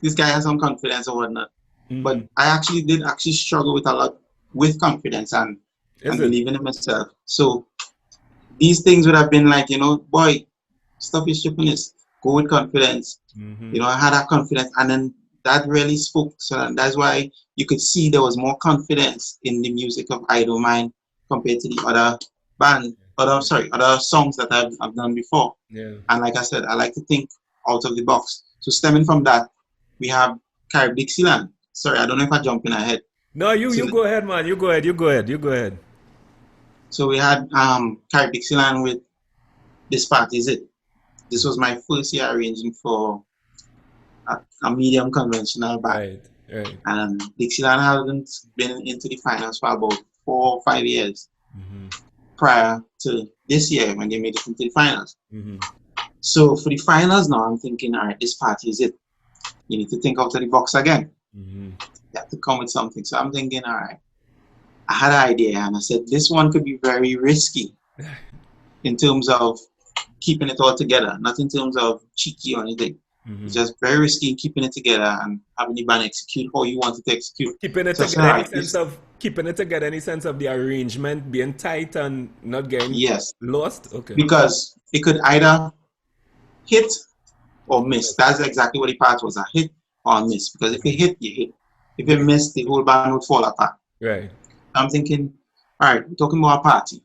this guy has some confidence or whatnot. But Hmm. I actually did actually struggle with a lot with confidence Is and it? believing in myself. So these things would have been like, boy, stop your stupidness, go with confidence. Hmm. I had that confidence, and then that really spoke. So that's why you could see there was more confidence in the music of Idle Mind compared to the other Yeah. other songs that I've done before. Yeah. And like I said, I like to think out of the box. So stemming from that, we have Carib Dixieland. Sorry, I don't know if I jump in ahead. No, you So, you go ahead, man. You go ahead. You go ahead. You go ahead. so we had Carib Dixieland with This Party Is It. This was my first year arranging for a medium conventional band. Right. Right. And Dixieland hadn't been into the finals for about 4 or 5 years Hmm. prior to this year when they made it into the finals. Hmm. So for the finals now, I'm thinking, all right, This Party Is It. You need to think out of the box again. Hmm. You have to come with something. So I'm thinking, all right, I had an idea and I said, this one could be very risky in terms of keeping it all together, not in terms of cheeky or anything. Hmm. It's just very risky in keeping it together and having the band execute how you want it to execute. Keeping it So I said, together, all any right, sense of keeping it together, any sense of the arrangement being tight and not getting yes, lost? Okay. because it could either hit or miss. Yes. That's exactly what the part was, a hit or a miss. Because if it hit, you hit. If it Right. missed, the whole band would fall apart. Right. I'm thinking, all right, we're talking about a party,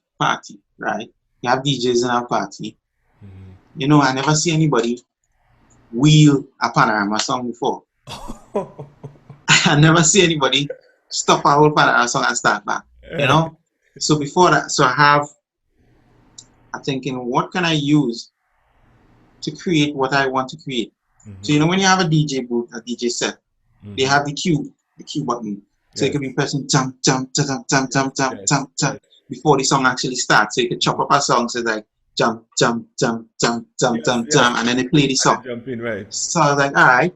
right? You have DJs in our party. I never see anybody wheel a panorama song before. I never see anybody stop a whole panorama song and start back, you Right. know? So before that, I'm thinking, what can I use to create what I want to create? So, Hmm. when you have a DJ booth, a DJ set, they Hmm. have the cue button. So you Yes. can be pressing jump, jump, jump, jump, Yes. jump, jump, Yes. jump, Yes. jump before the song actually starts. So you can chop up a song, so it's like jump, jump, jump, jump, jump, Yes. jump, Yes. jump, and then they play the And song. then jump in, right. So I was like, all right,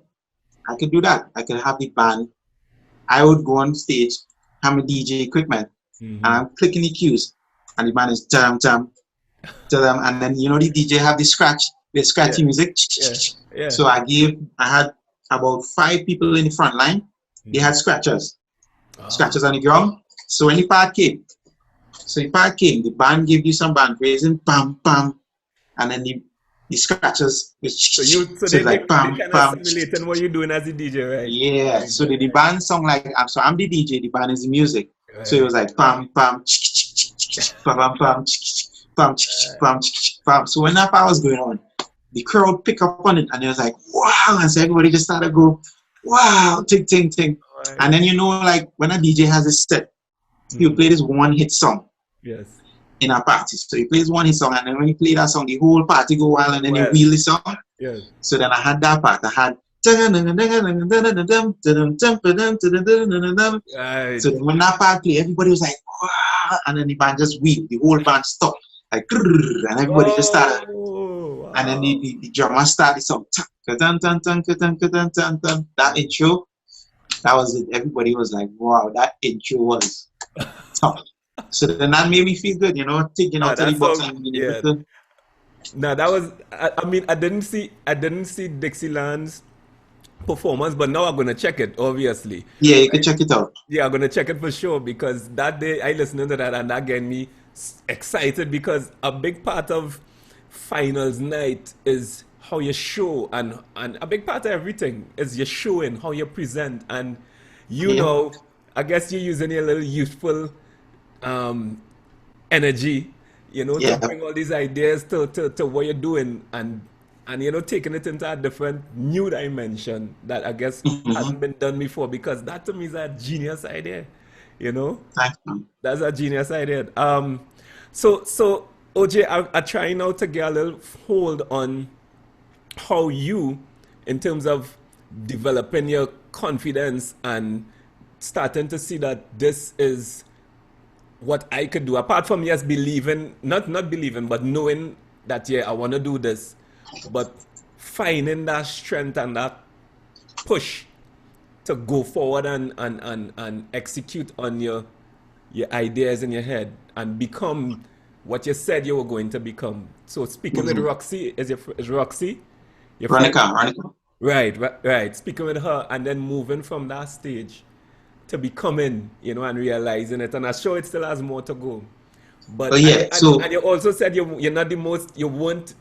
I could do that. I could have the band. I would go on stage, have my DJ equipment, and Hmm. I'm clicking the cues, and the band is jam, jam, jam, and then the DJ have the Yeah. scratchy music. Yeah. Yeah. So I had about 5 people in the front line. They Hmm. had scratchers Oh. on the ground. So when the part came, the band gave you some band praising, bam, bam, and then the scratchers, So so they it's like they bam, kind of bam, simulating what you're doing as a DJ, right? yeah. Right. So the band song like, so I'm the DJ, the band is the music. So it Right. was like bam, bam, bam, bam, bam, bam, bam, bam. So when that part was going on, the crowd pick up on it and it was like, wow, and so everybody just started to go, wow, ting, ting, ting. Right. And then like when a DJ has a set, he'll Hmm. play this one hit song Yes. in a party. So he plays one hit song, and then when he play that song, the whole party go wild, and then he Well. wheel the song. Yes. So then I had that part. I had Right. so then when that part play, everybody was like, wow, and then the band just wheel, the whole band stopped, like, and everybody just started, Oh, and then wow. the drummer started song. That intro, that was it. Everybody was like, wow, that intro was tough. So then that made me feel good, thinking Nah, out of the that box song, and being able yeah. to. Nah, that was. I mean, I didn't see Dixieland's performance, but now I'm gonna check it. Obviously, Yeah, you can right? check it out. Yeah, I'm gonna check it for sure because that day I listened to that and that get me excited because a big part of finals night is how you show and a big part of everything is your showing how you present and Yeah, I guess you're using your little youthful um, energy, to yeah. bring all these ideas to what you're doing and taking it into a different new dimension that I guess Mm-hmm. hasn't been done before because that to me is a genius idea, you know? Thanks, man. That's a genius idea. So OJ, I try now to get a little hold on how you, in terms of developing your confidence and starting to see that this is what I could do, apart from yes believing, not believing, but knowing that yeah, I want to do this, but finding that strength and that push to go forward and execute on your your ideas in your head and become what you said you were going to become. So speaking with Hmm. Roxy, is Roxy your friend? Ronica. Right. Speaking with her and then moving from that stage to becoming, and realizing it. And I'm sure it still has more to go. But But and yeah, you, and, so and you also said you're not the most, you weren't,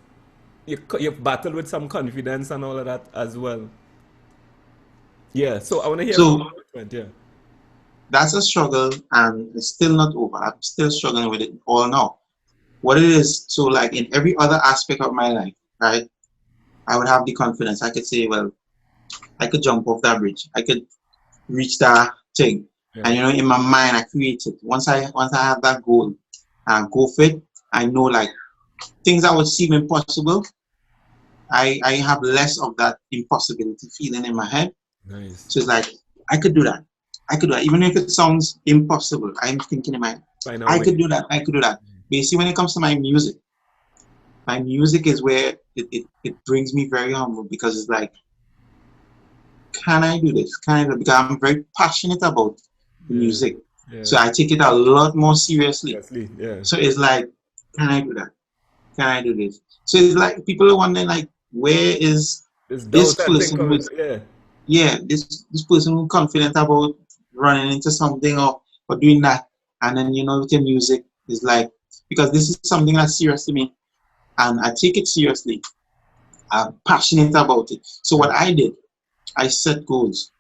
you've battled with some confidence and all of that as well. Yeah. So I want to hear from so you. Different, yeah. that's a struggle, and it's still not over. I'm still struggling with it all now. What it is, so like in every other aspect of my life, right? I would have the confidence. I could say, well, I could jump off that bridge. I could reach that thing. Yeah. And in my mind, I create it. Once I have that goal and go for it, I know like things that would seem impossible. I have less of that impossibility feeling in my head. Nice. So it's like I could do that. I could do that. Even if it sounds impossible, I'm thinking in my head, Find a I could way. do that. I could do that. But you see, when it comes to my music is where it brings me very humble because it's like, can I do this? Can I do it? Because I'm very passionate about the Yeah. music. So Yeah. I take it a lot more seriously. Seriously. Yeah. So it's like, can I do that? Can I do this? So it's like people are wondering like, where is This this doubt and thing person coming. who's Yeah. yeah, this person who's confident about running into something or doing that. And then with your music is like because this is something that's serious to me and I take it seriously. I'm passionate about it. So what Right. I did, I set goals.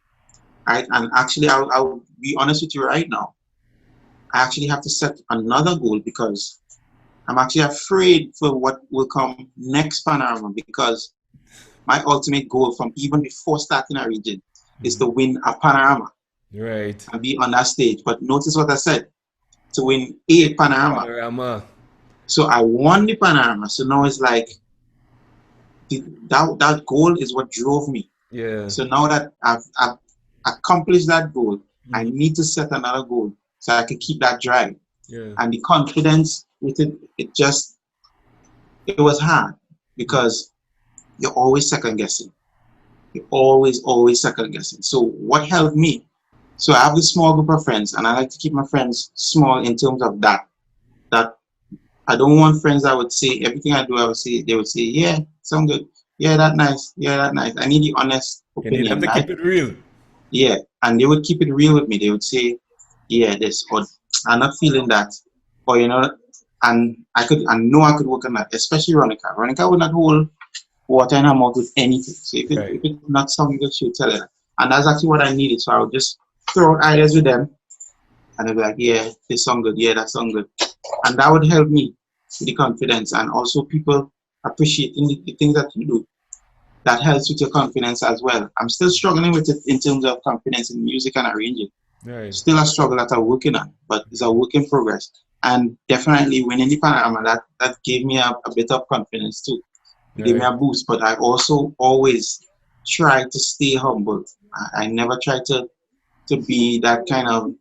Right? And actually I'll be honest with you right now. I actually have to set another goal because I'm actually afraid for what will come next panorama because my ultimate goal from even before starting a region is to win a panorama Right. and be on that stage. But notice what I said, to win a panorama. Panorama. So I won the panorama. So now it's like that goal is what drove me. Yeah. So now that I've accomplished that goal, I Hmm. need to set another goal so I can keep that drive. Yeah. And the confidence with it was hard because you're always second guessing. You're always second guessing. So what helped me? So I have this small group of friends, and I like to keep my friends small in terms of that I don't want friends that would say everything I do. I would say they would say, "Yeah, sound good. Yeah, that nice. Yeah, that nice." I need the honest You need them opinion, to right? keep it real. Yeah, and they would keep it real with me. They would say, "Yeah, this," or "I'm not feeling that," or and I know I could work on that. Especially Ronica. Ronica would not hold water in her mouth with anything. So if Right. it's not something good, she'll tell her. And that's actually what I needed. So I would just throw out ideas with them, and they'd be like, "Yeah, this song good. Yeah, that song good." And that would help me with the confidence and also people appreciating the things that you do. That helps with your confidence as well. I'm still struggling with it in terms of confidence in music and arranging. Right. Still a struggle that I'm working on, but it's a work in progress. And definitely winning the panorama, that gave me a bit of confidence too. It gave me Right. a boost, but I also always try to stay humble. I never try to be that kind of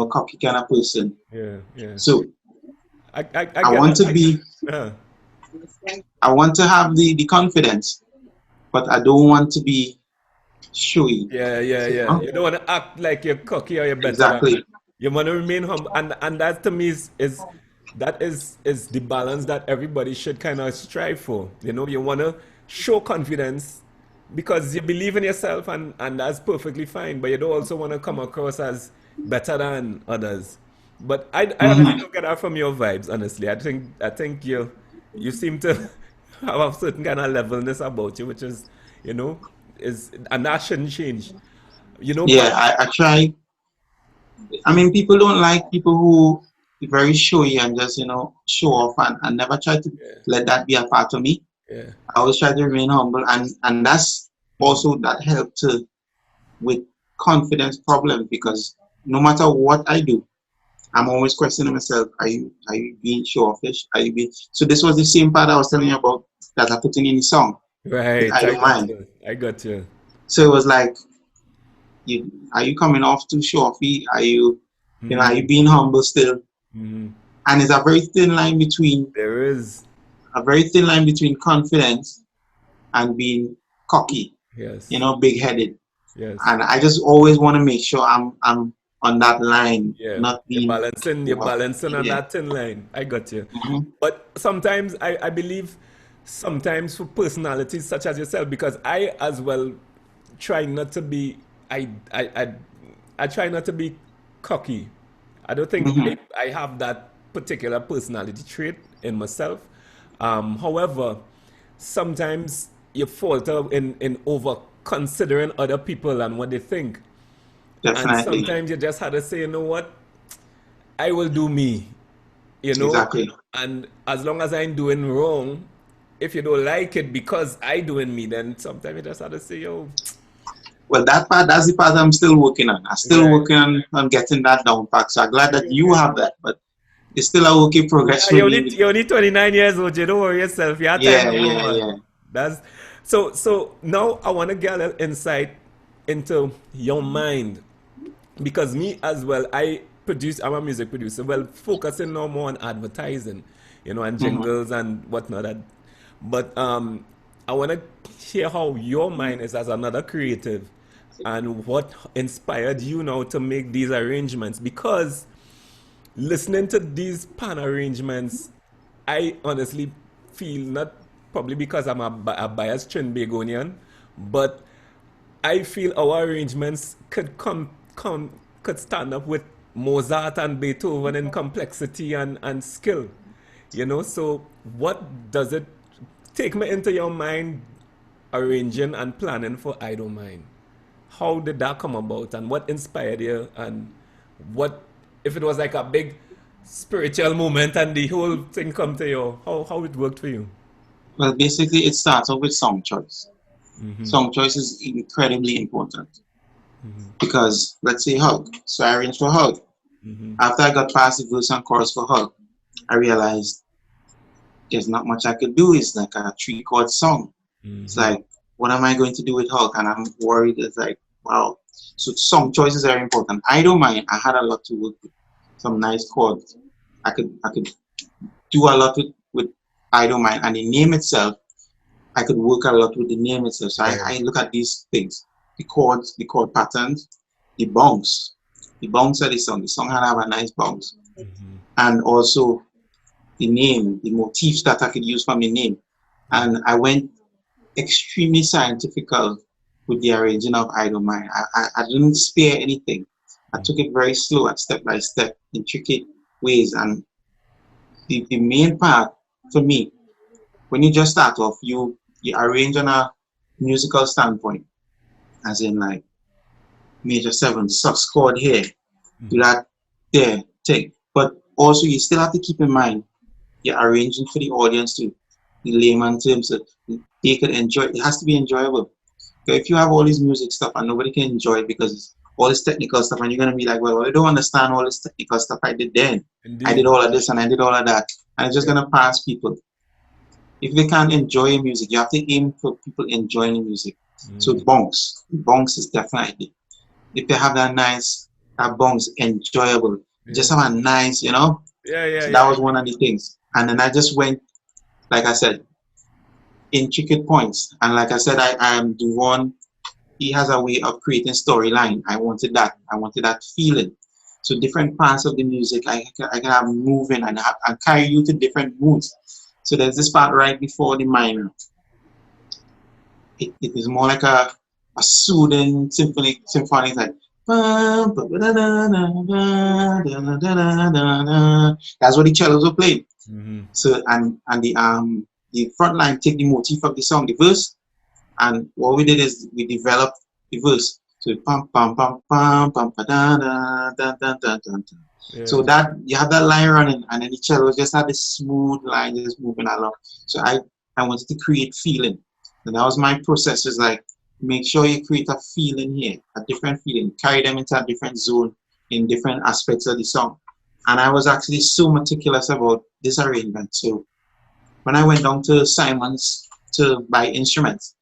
cocky kind of person. Yeah. Yeah. So I I get want that. to be Uh, I want to have the confidence, but I don't want to be showy. yeah. Huh? You don't want to act like you're cocky or you're better than. Exactly. You want to remain humble, and that to me is that is the balance that everybody should kind of strive for. You want to show confidence because you believe in yourself, and that's perfectly fine. But you don't also want to come across as better than others. But I honestly Hmm. don't get that from your vibes. Honestly, I think you seem to have a certain kind of levelness about you, which is you know is and that shouldn't change. Yeah, But I try. I mean, people don't like people who are very showy and just show off and never try to yeah, let that be a part of me. yeah. I always try to remain humble, and that's Hmm. also that helped to with confidence problems because no matter what I do, I'm always questioning myself, are you being show offish? Are you being so this was the same part I was telling you about that I put in the song with Right, I I Don't got Mind. you. I got you. So it was like are you coming off too show offy? Are you Hmm. being humble still? Hmm. And it's a very thin line between There is. confidence and being cocky, Yes. big headed. Yes. And I just always want to make sure I'm on that line, Yeah, not being you're over. balancing on Yeah. that thin line. I got you. Mhm. But sometimes I believe sometimes for personalities such as yourself, because I as well try not to be I I I, I try not to be cocky. I don't think Mhm. I have that particular personality trait in myself. However, sometimes you falter in over considering other people and what they think. And Definitely. sometimes you just had to say, you know what, I will do me, you know, Exactly. and as long as I'm doing wrong, if you don't like it because I doing me, then sometimes you just have to say, yo, Well, that's the part I'm still working on. I'm still right, working on getting that down pat. So I'm glad that okay, you okay. have that, but it's still a work in progress Yeah, for me. you're only 29 years old. You don't worry yourself. You have time Yeah, to grow, yeah, man. yeah. That's so now I want to get a little insight into your mind because me as well, I'm a music producer. Well, focusing now more on advertising, you know, and Hmm. jingles and whatnot. But I want to hear how your mind is as another creative, and what inspired you now to make these arrangements. Because listening to these pan arrangements, I honestly feel not probably because I'm a biased Trinbagonian, but I feel our arrangements could stand up with Mozart and Beethoven in complexity and skill. You know, so what does it take me into your mind arranging and planning for I Don't Mind? How did that come about and what inspired you and what if it was like a big spiritual moment and the whole thing come to you, how it worked for you? Well, basically, it starts off with song choice. Song choice is incredibly important because let's say hug. So I arranged for hug. After I got past the verse and chorus for hug, I realized there's not much I could do. It's like a three-chord song. It's like, what am I going to do with hug? And I'm worried. It's like, wow. So song choices are important. I don't mind. I had a lot to work with. Some nice chords. I could do a lot with I don't mind. And the name itself, I could work a lot with the name itself. So Right. I look at these things, the chords, the chord patterns, the bounce. The bounce of the song. The song had to have a nice bounce. And also the name, the motifs that I could use from the name. And I went extremely scientific with the arranging of I Don't Mind. I didn't spare anything. I took it very slow and step by step, intricate ways. And the main part for me, when you just start off, you arrange on a musical standpoint, as in like major seven, sus chord here, do that there, thing. But also you still have to keep in mind you're arranging for the audience to the layman terms that they could enjoy. It has to be enjoyable. So if you have all this music stuff and nobody can enjoy it because it's all this technical stuff, and you're gonna be like, well, I don't understand all this technical stuff I did then. I did Indeed. all of this and I did all of that, and it's just Yeah. gonna pass people. If they can't enjoy your music, you have to aim for people enjoying the music. So bonks is definitely. If they have that bonks enjoyable, just Yeah. have a nice, you know. Yeah, yeah, So that yeah. was one of the things. And then I just went, like I said, intricate points. And like I said, I am the one. He has a way of creating storyline. I wanted that. I wanted that feeling. So different parts of the music, I can have moving and carry you to different moods. So there's this part right before the minor. It is more like a soothing symphonic like. That's what the cellos were playing. So and the front line take the motif of the song, the verse, and what we did is we developed the verse. So pam pam pam pam pam pa da da da da da da. So Yeah. that you have that line running, and then the cello just had this smooth line just moving along. So I wanted to create feeling, and that was my process. Is like make sure you create a feeling here, a different feeling, carry them into a different zone in different aspects of the song. And I was actually so meticulous about this arrangement. So when I went down to Simon's to buy instruments,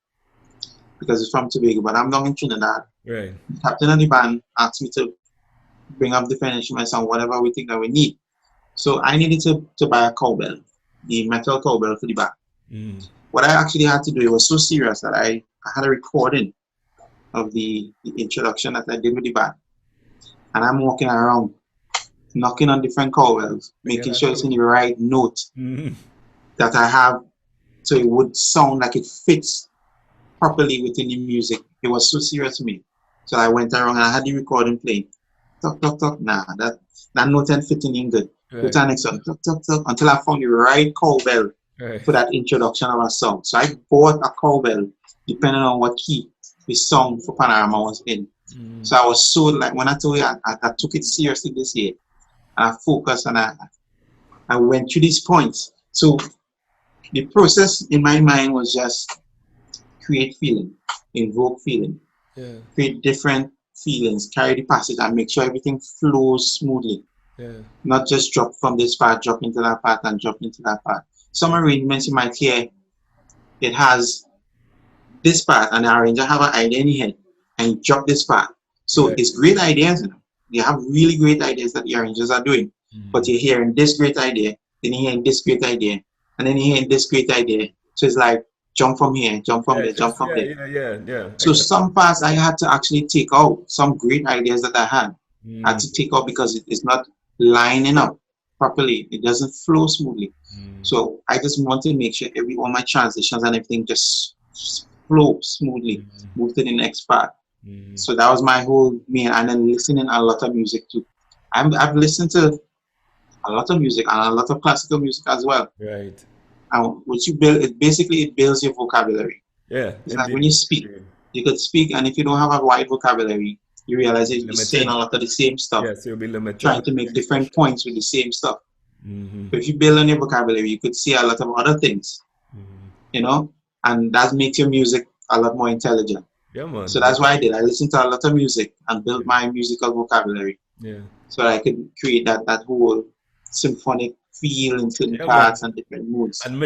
because it's from Tobago, but I'm down in Trinidad. Right. The captain of the band asked me to bring up different instruments and whatever we think that we need. So I needed to buy a cowbell, the metal cowbell for the band. What I actually had to do, it was so serious that I had a recording of the introduction that I did with the band. and I'm walking around, knocking on different cowbells, To get making a sure it's in clue. the right note Mm-hmm. that I have, so it would sound like it fits properly within the music. It was so serious to me. So I went around and I had the recording playing. Tuck, tuck, tuck. Nah, that note ain't fitting in good. Go to Right. the next one. Tuck, tuck, tuck. Until I found the right cowbell Right. for that introduction of a song. So I bought a cowbell depending on what key the song for Panorama was in. Mm. So I was so like when I told you I took it seriously this year and I focused and I went through these points. So the process in my mind was just create feeling, invoke feeling, Yeah. create different feelings, carry the passage and make sure everything flows smoothly. Yeah. Not just drop from this part, drop into that part, and drop into that part. Some arrangements you might hear, it has this part, and the arranger have an idea in your head, and you drop this part. So Right. it's great ideas, you know. You have really great ideas that the arrangers are doing, but Mm. you're hearing this great idea, then you're hearing this great idea, and then you're hearing this great idea. So it's like jump from here, jump from Yeah. there, jump Just from yeah. there. Yeah. Yeah. Yeah. So Exactly. some parts I had to actually take out, some great ideas that I had. I had Mm. to take out because it is not lining up properly. It doesn't flow smoothly. Mm. So I just want to make sure all my transitions and everything just flow smoothly, Mm. move to the next part. Mm. So that was my whole main, and then listening a lot of music too. I've listened to a lot of music and a lot of classical music as well. Right. And what you build, it basically it builds your vocabulary. Yeah. It's like when Indeed. you speak, Indeed. you could speak, and if you don't have a wide vocabulary, you realize you're saying a Limited. lot of the same stuff, Yes, you'll be trying limited to with make different expression. points with the same stuff. Mm-hmm. But if you build on your vocabulary, you could see a lot of other things, Mm-hmm. you know, and that makes your music a lot more intelligent. Yeah, So man. that's what I did. I listened to a lot of music and built Yeah. my musical vocabulary Yeah. so that I could create that whole symphonic feel in certain Yeah, man. parts and different moods. And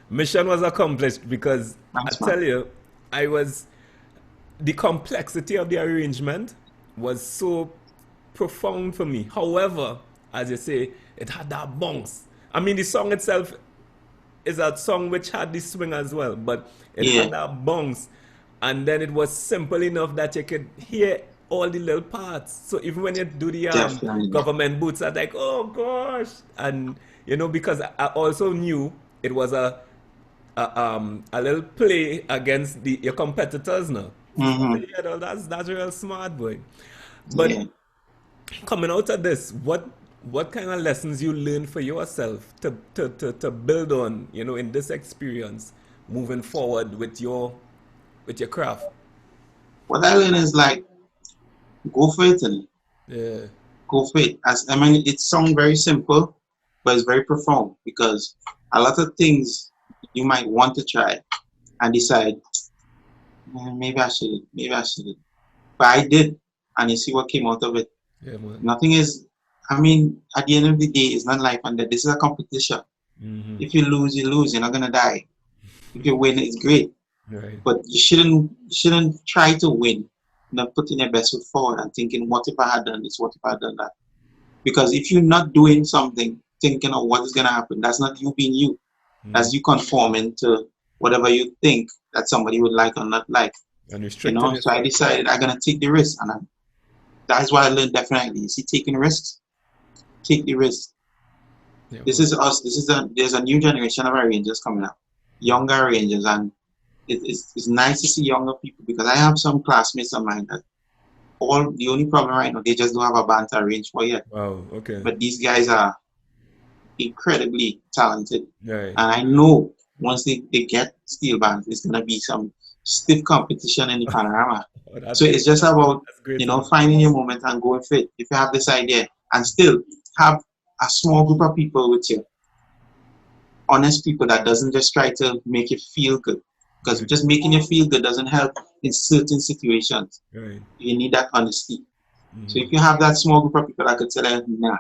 mission was accomplished because I Thanks, tell man. you, I was the complexity of the arrangement was so profound for me. However, as you say, it had that bounce. I mean, the song itself is a song which had the swing as well, but it Yeah, had that bounce, and then it was simple enough that you could hear all the little parts. So even when you do the definitely. government boots, I'm like, oh gosh, and because I also knew it was a little play against your competitors now. So Hmm. yeah, no, that's real smart, boy. But Yeah. coming out of this, what kind of lessons you learn for yourself to build on, in this experience, moving forward with your craft? What I learned is like, go for it and Yeah, go for it. As I mean, it sounds very simple, but it's very profound because a lot of things you might want to try and decide, maybe I should, maybe I should. But I did, and you see what came out of it. yeah, man. Nothing is, I mean, at the end of the day, it's not life and death. This is a competition. Mm-hmm. If you lose, you lose. You're not gonna die. If you win, it's great. Right. But you shouldn't try to win. Not putting your best foot forward and thinking, what if I had done this? What if I had done that? Because if you're not doing something, thinking of what is gonna happen, that's not you being you. Mm. That's you conforming to whatever you think that somebody would like or not like. And restricting So I yourself. decided I'm gonna take the risk, and that's why I learned definitely. You see, taking risks, take the risk. Yeah, This man. is us. There's a new generation of arrangers coming up, Mm. younger arrangers, and it's nice to see younger people because I have some classmates of mine that all the only problem right now they just don't have a band to arrange for yet. Wow. Okay. But these guys are incredibly talented, Right. and I know once they get steel bands, it's gonna be some stiff competition in the panorama. Oh, that's So great it's just to know. about That's great to know. finding your moment and going for it. If you have this idea and still have a small group of people with you, honest people that doesn't just try to make you feel good. Because Right. just making you feel good doesn't help in certain situations. Right. You need that honesty. So Mm. if you have that small group of people that could say that, nah.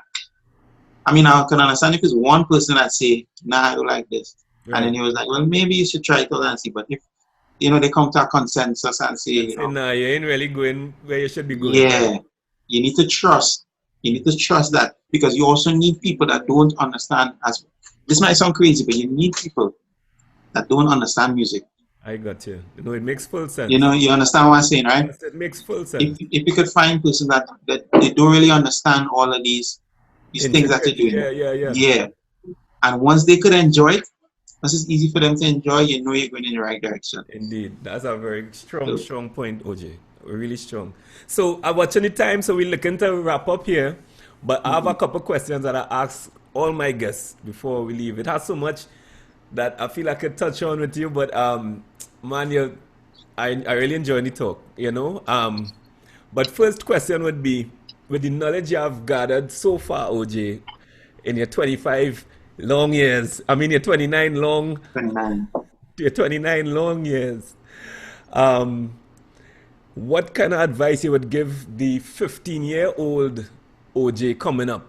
I mean, I can understand if it's one person that say, nah, I don't like this. And then Right. he was like, well, maybe you should try it out and see. But if, they come to a consensus and say, And say, nah, you ain't really going where you should be going. Right. yeah, you need to trust. You need to trust that because you also need people that don't understand. As this might sound crazy, but you need people that don't understand music. I got you. No, it makes full You sense. know, you understand what I'm saying, right? Yes, it makes full If sense. if you could find persons that they don't really understand all of these things that you're Intricate. doing, Yeah, yeah, yeah. yeah. And once they could enjoy it, once it's easy for them to enjoy, you know you're going in the right direction. Indeed. That's a very strong, So, strong point, OJ. Really strong. So I'm watching the time, so we're looking to wrap up here. But I have a mhm. couple questions that I ask all my guests before we leave. It has so much that I feel I could touch on with you, but man, I really enjoy the talk, you know. But first question would be, with the knowledge you have gathered so far, OJ, in your 25 long years, I mean your 29 long, 29. your 29 long years, um, what kind of advice you would give the 15-year-old OJ coming up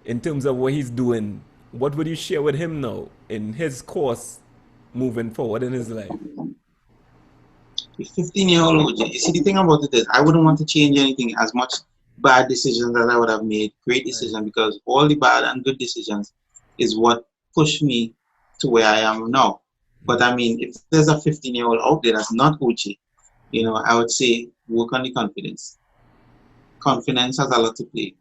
in terms of what he's doing? What would you share with him now in his course moving forward in his life? 15-year-old OJ. You see, the thing about it is, I wouldn't want to change anything as much bad decisions that I would have made. Great Right. decision because all the bad and good decisions is what pushed me to where I am now. But I mean, if there's a 15-year-old out there that's not OJ, you know, I would say work on the confidence. Confidence has a lot to play.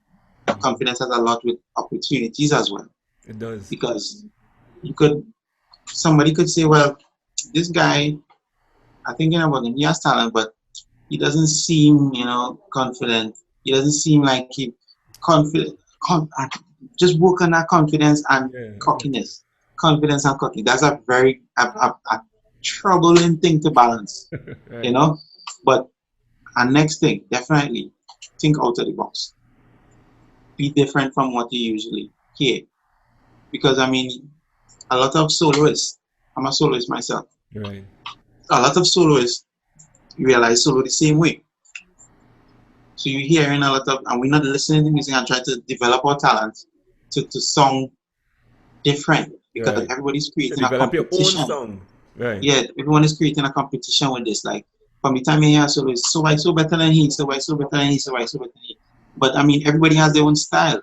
Confidence has a lot with opportunities as well. It does. Because you could, somebody could say, well, this guy, I think about him, he has talent, but he doesn't seem, you know, confident. He doesn't seem like he confident. Just work on that confidence and Yeah, I got you. cockiness. Confidence and cocky. That's a very a troubling thing to balance, you Right. know. But and next thing, definitely think out of the box. Be different from what you usually hear. Because I mean, a lot of soloists. I'm a soloist myself. Right. A lot of soloists realize solo the same way. So you're hearing a lot of, and we're not listening to music and trying to develop our talents to sound different because Right. everybody's To creating a develop your own competition. song. Right. Yeah, everyone is creating a competition with this. Like from the time you hear solo, so I so better than he, so I so better than he, so I so better than he. But I mean, everybody has their own style.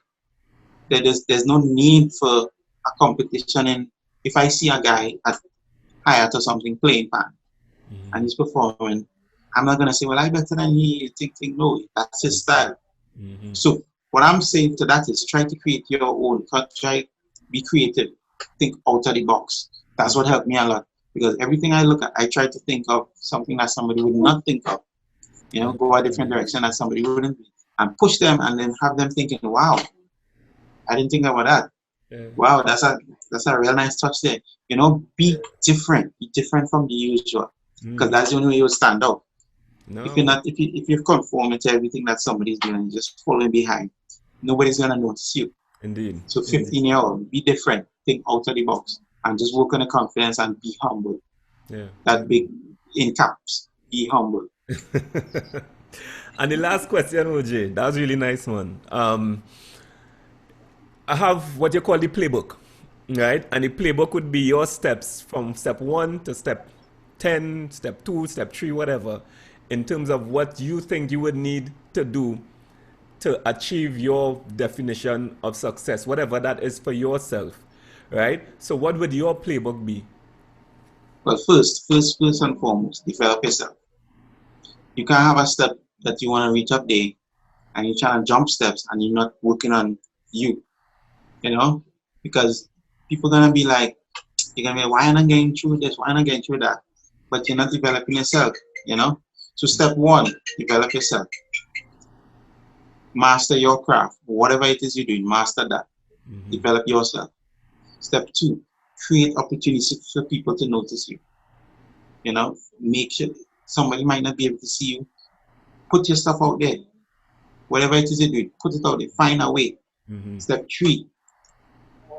There's no need for a competition. And if I see a guy at Hyatt or something playing pan and he's performing, I'm not gonna say, well, I better than he. Think, no, that's his style. Mm-hmm. So what I'm saying to that is try to create your own. Try be creative. Think out of the box. That's what helped me a lot because everything I look at, I try to think of something that somebody would not think of. You know, go a different Right. direction that somebody wouldn't, and push them, and then have them thinking, "Wow, I didn't think about that. Yeah. Wow, that's a real nice touch there." You know, be different. Be different from the usual because Mm-hmm. that's the only way you'll stand out. If you're No. not, if you're conforming to everything that somebody's doing, just following behind, nobody's gonna notice you. Indeed. So Indeed. 15-year-old, be different, think out of the box, and just work on the confidence and be humble. Yeah. That Indeed. big in caps, be humble. And the last question, OJ, that was really nice one. I have what you call the playbook, right? And the playbook would be your steps from step one to step 10, step two, step three, whatever, in terms of what you think you would need to do to achieve your definition of success, whatever that is for yourself, right? So, what would your playbook be? But first and foremost, develop yourself. You can't have a step that you want to reach up there and you're trying to jump steps and you're not working on you, you know? Because people gonna be like, you're gonna be, why am I getting through this? Why am I getting through that? But you're not developing yourself, you know? So step one, develop yourself. Master your craft. Whatever it is you're doing, master that. Develop yourself. Step two, create opportunities for people to notice you. You know, make sure somebody might not be able to see you. Put your stuff out there. Whatever it is you're doing, put it out there. Find a way. Mm-hmm. Step three,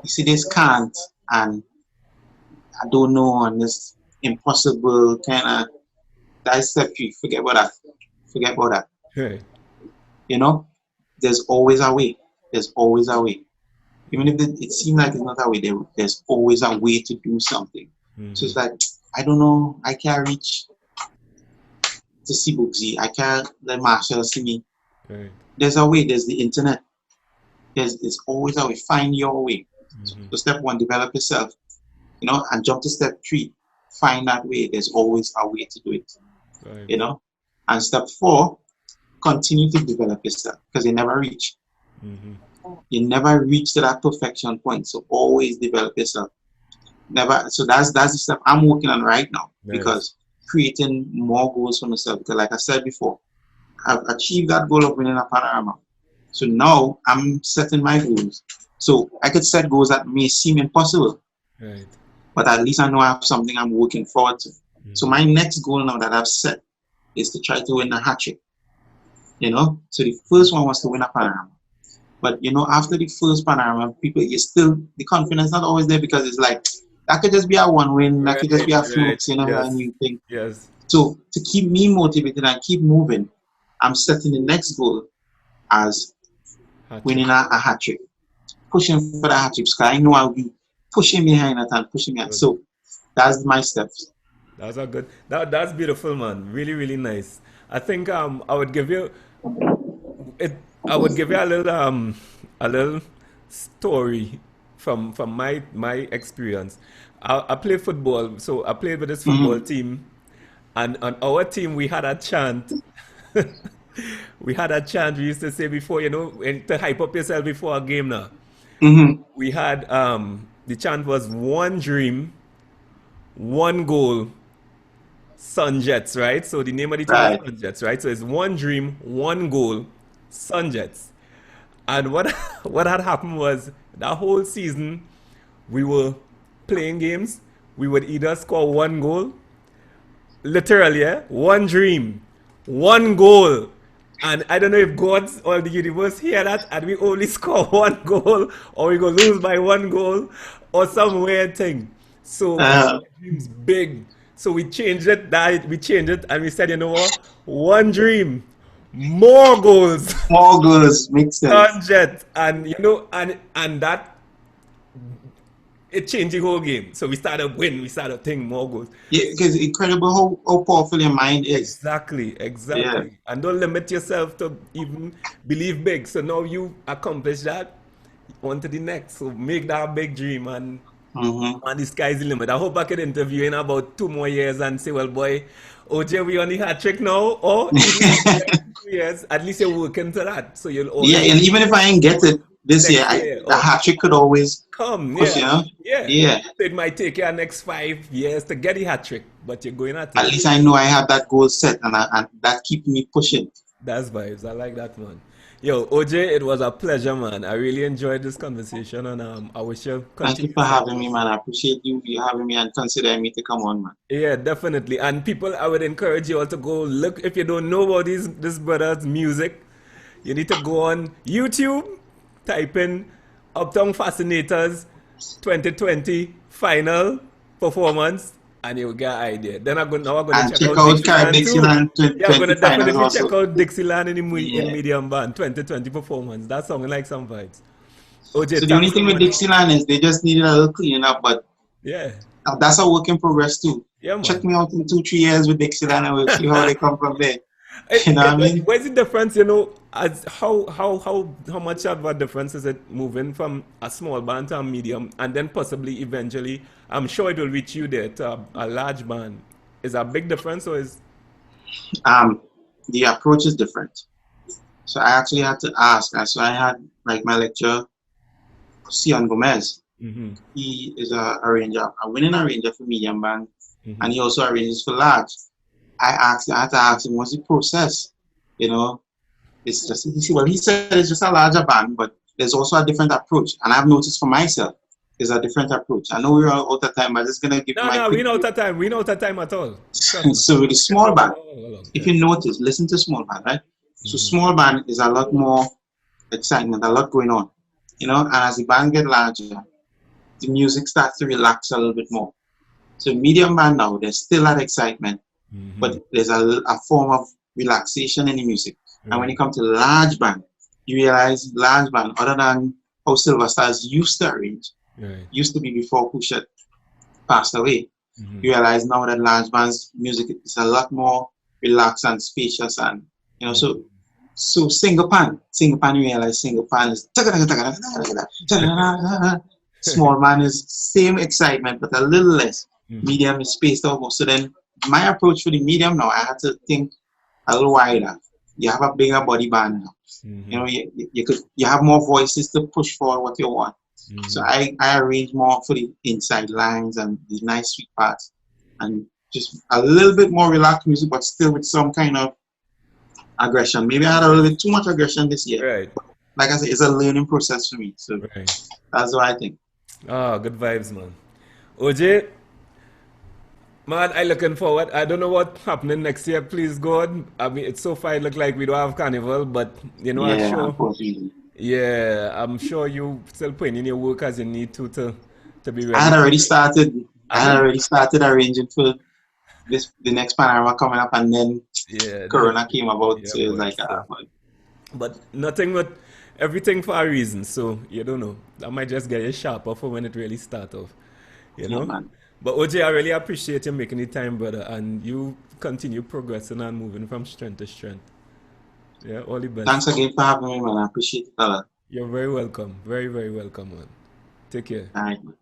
you see this can't and I don't know and this impossible kind of, that's step three. Forget about that. Forget about that. Right. You know, there's always a way. There's always a way. Even if it seems like it's not a way, there's always a way to do something. So Mm-hmm. it's like, I don't know, I can't reach to see Booksy. I can't let Marshall see me. Right. There's a way, there's the internet. There's always a way. Find your way. Mm-hmm. So step one, develop yourself, you know, and jump to step three. find that way, there's always a way to do it, Right. you know. And step 4, continue to develop yourself because you never reach. Mm-hmm. You never reach to that perfection point. So always develop yourself. Never. So that's the step I'm working on right now Nice. because creating more goals for myself. Because like I said before, I've achieved that goal of winning a panorama. So now I'm setting my goals. So I could set goals that may seem impossible, Right. but at least I know I have something I'm working forward to. So Mm-hmm. my next goal now that I've set is to try to win a hat trick. You know, so the first one was to win a panorama. But you know, after the first panorama, people you still the confidence not always there because it's like that could just be a one win, that could just Right. be a Right. fluke, you know, and Yes. you think. Yes. So to keep me motivated and keep moving, I'm setting the next goal as Hat trick. winning a hat trick, pushing for the hat trick. Because I know I'll be pushing behind it and pushing it. Good. So that's my steps. That's a good. That's beautiful, man. Really, really nice. I think I would give you it. I would give you a little story from my experience. I play football, so I played with this football Mm-hmm. team, and on our team we had a chant. We had a chant we used to say before, to hype up yourself before a game. Now Mm-hmm. we had the chant was one dream, one goal, Sun Jets, right? So the name of the team was Right. Sun Jets, right? So it's one dream, one goal, Sun Jets. And what what had happened was that whole season we were playing games. We would either score one goal, literally, yeah, one dream, one goal. And I don't know if God or the universe hear that and we only score one goal or we go lose by one goal or some weird thing. So we Uh, made dreams big. So we changed it, we changed it and we said, you know what? One dream, more goals. Small goals make sense. Sunjet. And and that it changed the whole game. So we started win, we started thinking more goals. Yeah, because incredible how powerful your mind is. Exactly, Yeah. exactly. And don't limit yourself to even believe big. So now you accomplish that, on to the next. So make that big dream Mm-hmm. and the sky's the limit. I hope I can interview you in about 2 more years and say, well, boy, OJ, we on the hat trick now, or even in the next 2 years, at least you're working to that. So you'll Yeah, always and even if I ain't get it this year, next year the or hat trick could always come, push, yeah, you know? yeah. Yeah. So it might take you next 5 years to get the hat trick, but you're going at At it. least I know I have that goal set and that keeps me pushing. That's vibes. I like that, man. Yo, OJ, it was a pleasure, man. I really enjoyed this conversation, and I wish you Thank you continued for having me, success. man. I appreciate you having me and considering me to come on, man. Yeah, definitely. And people, I would encourage you all to go look. If you don't know about this brother's music, you need to go on YouTube, type in Uptown Fascinators 2020 final performance, and you'll get an idea. Then I'm gonna And check check out out Dixieland too. Dixieland Yeah, I'm gonna 2020 finals definitely also. check out Dixieland in Yeah. medium band 2020 performance. That song like some vibes. OJ, So the only thanks so thing with much. Dixieland is they just needed a little cleaning up, but Yeah, that's a work in progress too. yeah, Check man. me out in 2, 3 years with Dixieland and we'll see how they come from there. You know what I mean? Where's the difference, as how much of a difference is it moving from a small band to a medium and then possibly eventually, I'm sure it will reach you there to a large band. Is that a big difference or is Um, the approach is different. So I actually had to ask. And so I had like my lecturer, Cian Gomez. mm-hmm, He is a arranger, a winning arranger for medium band, mm-hmm, and he also arranges for large. I had to ask him, what's the process? You know, it's just he said it's just a larger band, but there's also a different approach. And I've noticed for myself, there's a different approach. I know we're out of time, but I'm just gonna give you no, my no, we quick know view. that time. We know that time at all. Trust me. So with the We can small talk band, all along. if Yeah. you notice, listen to small band, right? So Mm-hmm. small band is a lot more excitement, a lot going on, and as the band get larger, the music starts to relax a little bit more. So medium band now, there's still that excitement, Mm-hmm. but there's a form of relaxation in the music. And when Right. it comes to large band, you realize large band, other than how Silver Stars used to arrange, Right. used to be before Pusha passed away, Mm-hmm. you realize now that large band's music is a lot more relaxed and spacious and so single pan you realize single pan is small man is same excitement but a little less. medium is spaced out more. So then my approach for the medium now, I had to think a little wider. You have a bigger body band now. You know, you have more voices to push for what you want. So I arrange more for the inside lines and the nice sweet parts, and just a little bit more relaxed music, but still with some kind of aggression. Maybe I had a little bit too much aggression this year. Right. But like I said, it's a learning process for me. So that's what I think. Ah, good vibes, man. OJ, man, I looking forward. I don't know what's happening next year. Please, God. I mean, it's so far it look like we don't have carnival, but you know, I'm Yeah, sure. unfortunately. Yeah, I'm sure you still putting in your work as you need to be I ready had for already it. started. I Have had you? already started arranging for the next panorama coming up, and then Yeah, Corona came about. yeah, So it was boy. like, So, but but nothing but everything for a reason. So you don't know. That might just get you sharper for when it really start off. You yeah, know. man. But OJ, I really appreciate you making the time, brother, and you continue progressing and moving from strength to strength. Yeah, all the best. Thanks again for having me, man. I appreciate it a lot. You're very welcome. Very, very welcome, man. Take care. All right, man.